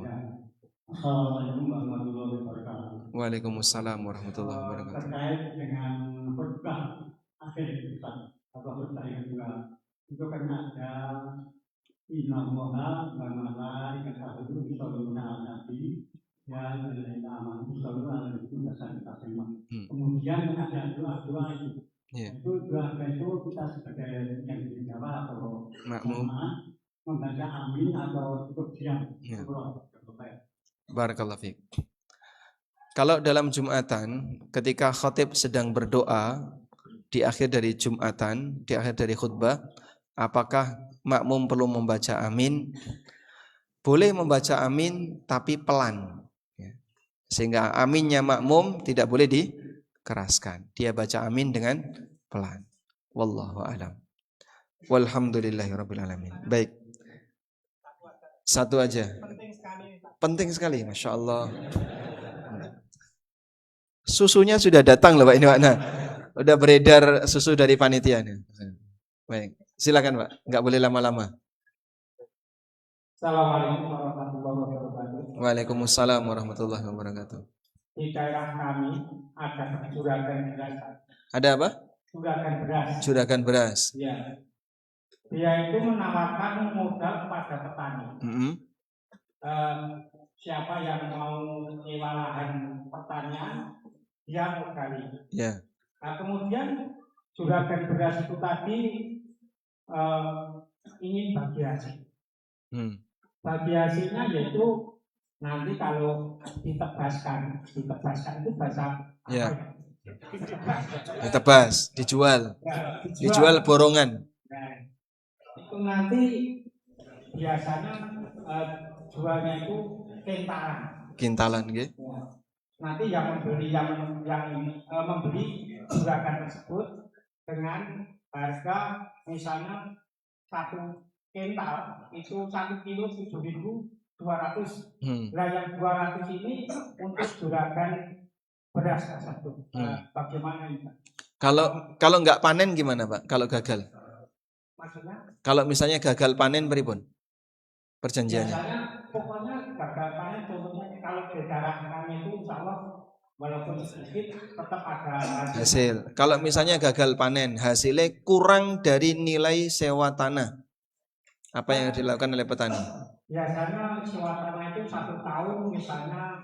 Assalamualaikum warahmatullahi wabarakatuh. Waalaikumsalam warahmatullahi wabarakatuh. Terkait dengan khutbah akhir Ustaz, atau khutbah yang kedua, itu kan ada Inna Allaha wa malaikatahu yusholluna 'alan nabi ya aman selalu itu bisa kita terima. Kemudian ada doa itu. Itu doa itu kita sebagai yang di Jawa atau makmum membaca amin atau cukup diam. Barakallahu fiik. Kalau dalam Jumatan, ketika khatib sedang berdoa di akhir dari Jumatan, di akhir dari khutbah, apakah makmum perlu membaca amin? Boleh membaca amin, tapi pelan. Sehingga aminnya makmum tidak boleh dikeraskan. Dia baca amin dengan pelan. Wallahu a'lam. Walhamdulillahirabbil alamin. Baik. Satu aja. Penting sekali, Masya Allah. Susunya sudah datang loh Pak, ini Pak. Nah, udah beredar susu dari panitia. Baik, silakan Pak, nggak boleh lama-lama. Assalamualaikum warahmatullahi wabarakatuh. Waalaikumsalam warahmatullahi wabarakatuh. Di daerah kami ada juragan beras. Ada apa? Juragan beras. Juragan beras. Ya. Dia itu menawarkan modal kepada petani. Siapa yang mau nyewa lahan pertanian, dia modali. Ya. Nah, kemudian juragan beras itu tadi ingin bagi hasil. Bagi hasilnya yaitu nanti kalau ditebaskan itu bahasa ya. Ditebas, dijual. Ya, dijual borongan. Nah, itu nanti biasanya jualnya itu kintalan gitu. Ya. Nanti yang membeli membeli juragan tersebut dengan harga misalnya 1 kintal itu 1 kilo 7.200. Nah yang 200 ini untuk juragan beras tersebut. Bagaimana ini Pak? Kalau nggak panen gimana Pak? Kalau gagal? Maksudnya? Kalau misalnya gagal panen beripun? Perjanjiannya? Biasanya pokoknya gagal panen contohnya kalau di daerah kami itu insya Allah walaupun sedikit tetap ada hasil. Kalau misalnya gagal panen, hasilnya kurang dari nilai sewa tanah, apa yang dilakukan oleh petani? Biasanya sewa tanah itu 1 tahun misalnya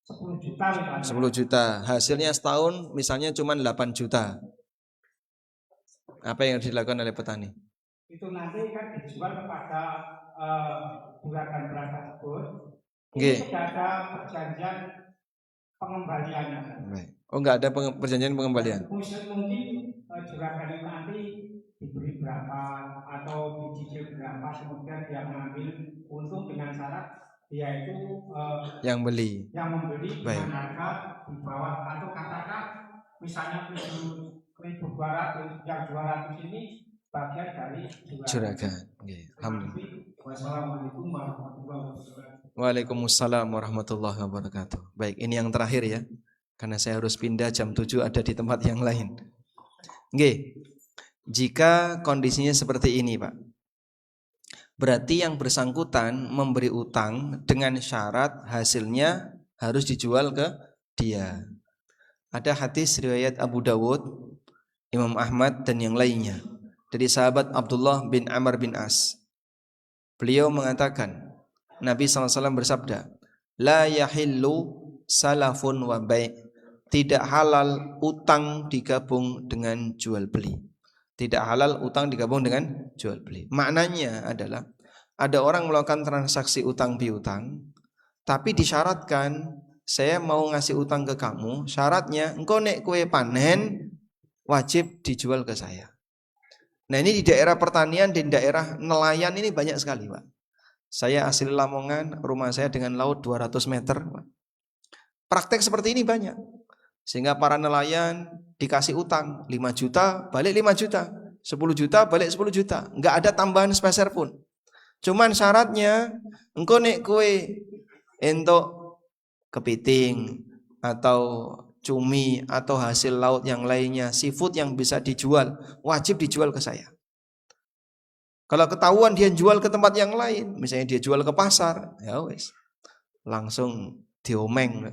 10 juta misalnya. 10 juta. Hasilnya setahun misalnya cuma 8 juta. Apa yang dilakukan oleh petani? Itu nanti kan dijual kepada juragan beras tersebut. Okay. Ini sudah ada perjanjian pengembaliannya. Oh, enggak ada perjanjian pengembalian. Mungkin juragan itu nanti diberi berapa atau dicicil berapa, kemudian dia mengambil untung dengan syarat dia itu yang membeli dengan harga di bawah atau katakan misalnya 7.200, yang 200 ini bagian dari juragan. Alhamdulillah. Wassalamualaikum warahmatullahi wabarakatuh. Waalaikumsalam warahmatullahi wabarakatuh. Baik, ini yang terakhir ya. Karena saya harus pindah jam 7 ada di tempat yang lain. Nggih. Jika kondisinya seperti ini, Pak. Berarti yang bersangkutan memberi utang dengan syarat hasilnya harus dijual ke dia. Ada hadis riwayat Abu Dawud, Imam Ahmad dan yang lainnya dari sahabat Abdullah bin Amr bin As. Beliau mengatakan, Nabi SAW bersabda, La yahillu salafun wa bai'. Tidak halal utang digabung dengan jual beli. Tidak halal utang digabung dengan jual beli. Maknanya adalah ada orang melakukan transaksi utang piutang, tapi disyaratkan saya mau ngasih utang ke kamu, syaratnya engkau nek kue panen wajib dijual ke saya. Nah ini di daerah pertanian, di daerah nelayan ini banyak sekali Pak. Saya asli Lamongan, rumah saya dengan laut 200 meter Pak. Praktek seperti ini banyak. Sehingga para nelayan dikasih utang 5 juta, balik 5 juta 10 juta, balik 10 juta. Enggak ada tambahan sepeser pun. Cuman syaratnya engkau nek kue entuk kepiting atau cumi atau hasil laut yang lainnya, seafood yang bisa dijual, wajib dijual ke saya. Kalau ketahuan dia jual ke tempat yang lain, misalnya dia jual ke pasar, ya wis, langsung diomeng,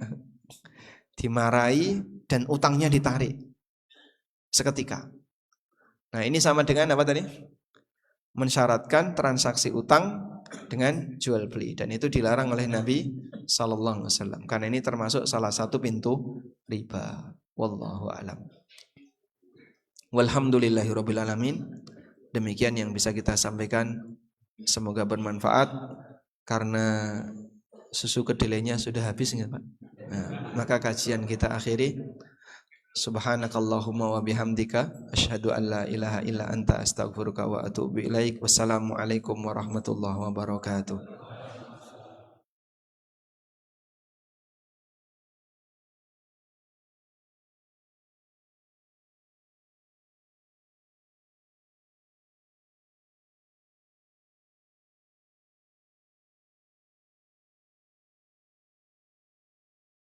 dimarahi dan utangnya ditarik seketika. Nah ini sama dengan apa tadi? Mensyaratkan transaksi utang dengan jual beli, dan itu dilarang oleh Nabi sallallahu alaihi wasallam karena ini termasuk salah satu pintu riba. Wallahu a'lam. Walhamdulillahirabbil alamin. Demikian yang bisa kita sampaikan, semoga bermanfaat. Karena susu kedelainya sudah habis enggak, Pak? Nah, maka kajian kita akhiri. Subhanakallahumma wa bihamdika asyhadu an la ilaha illa anta astaghfiruka wa atubu ilaik. Wassalamualaikum warahmatullahi wabarakatuh.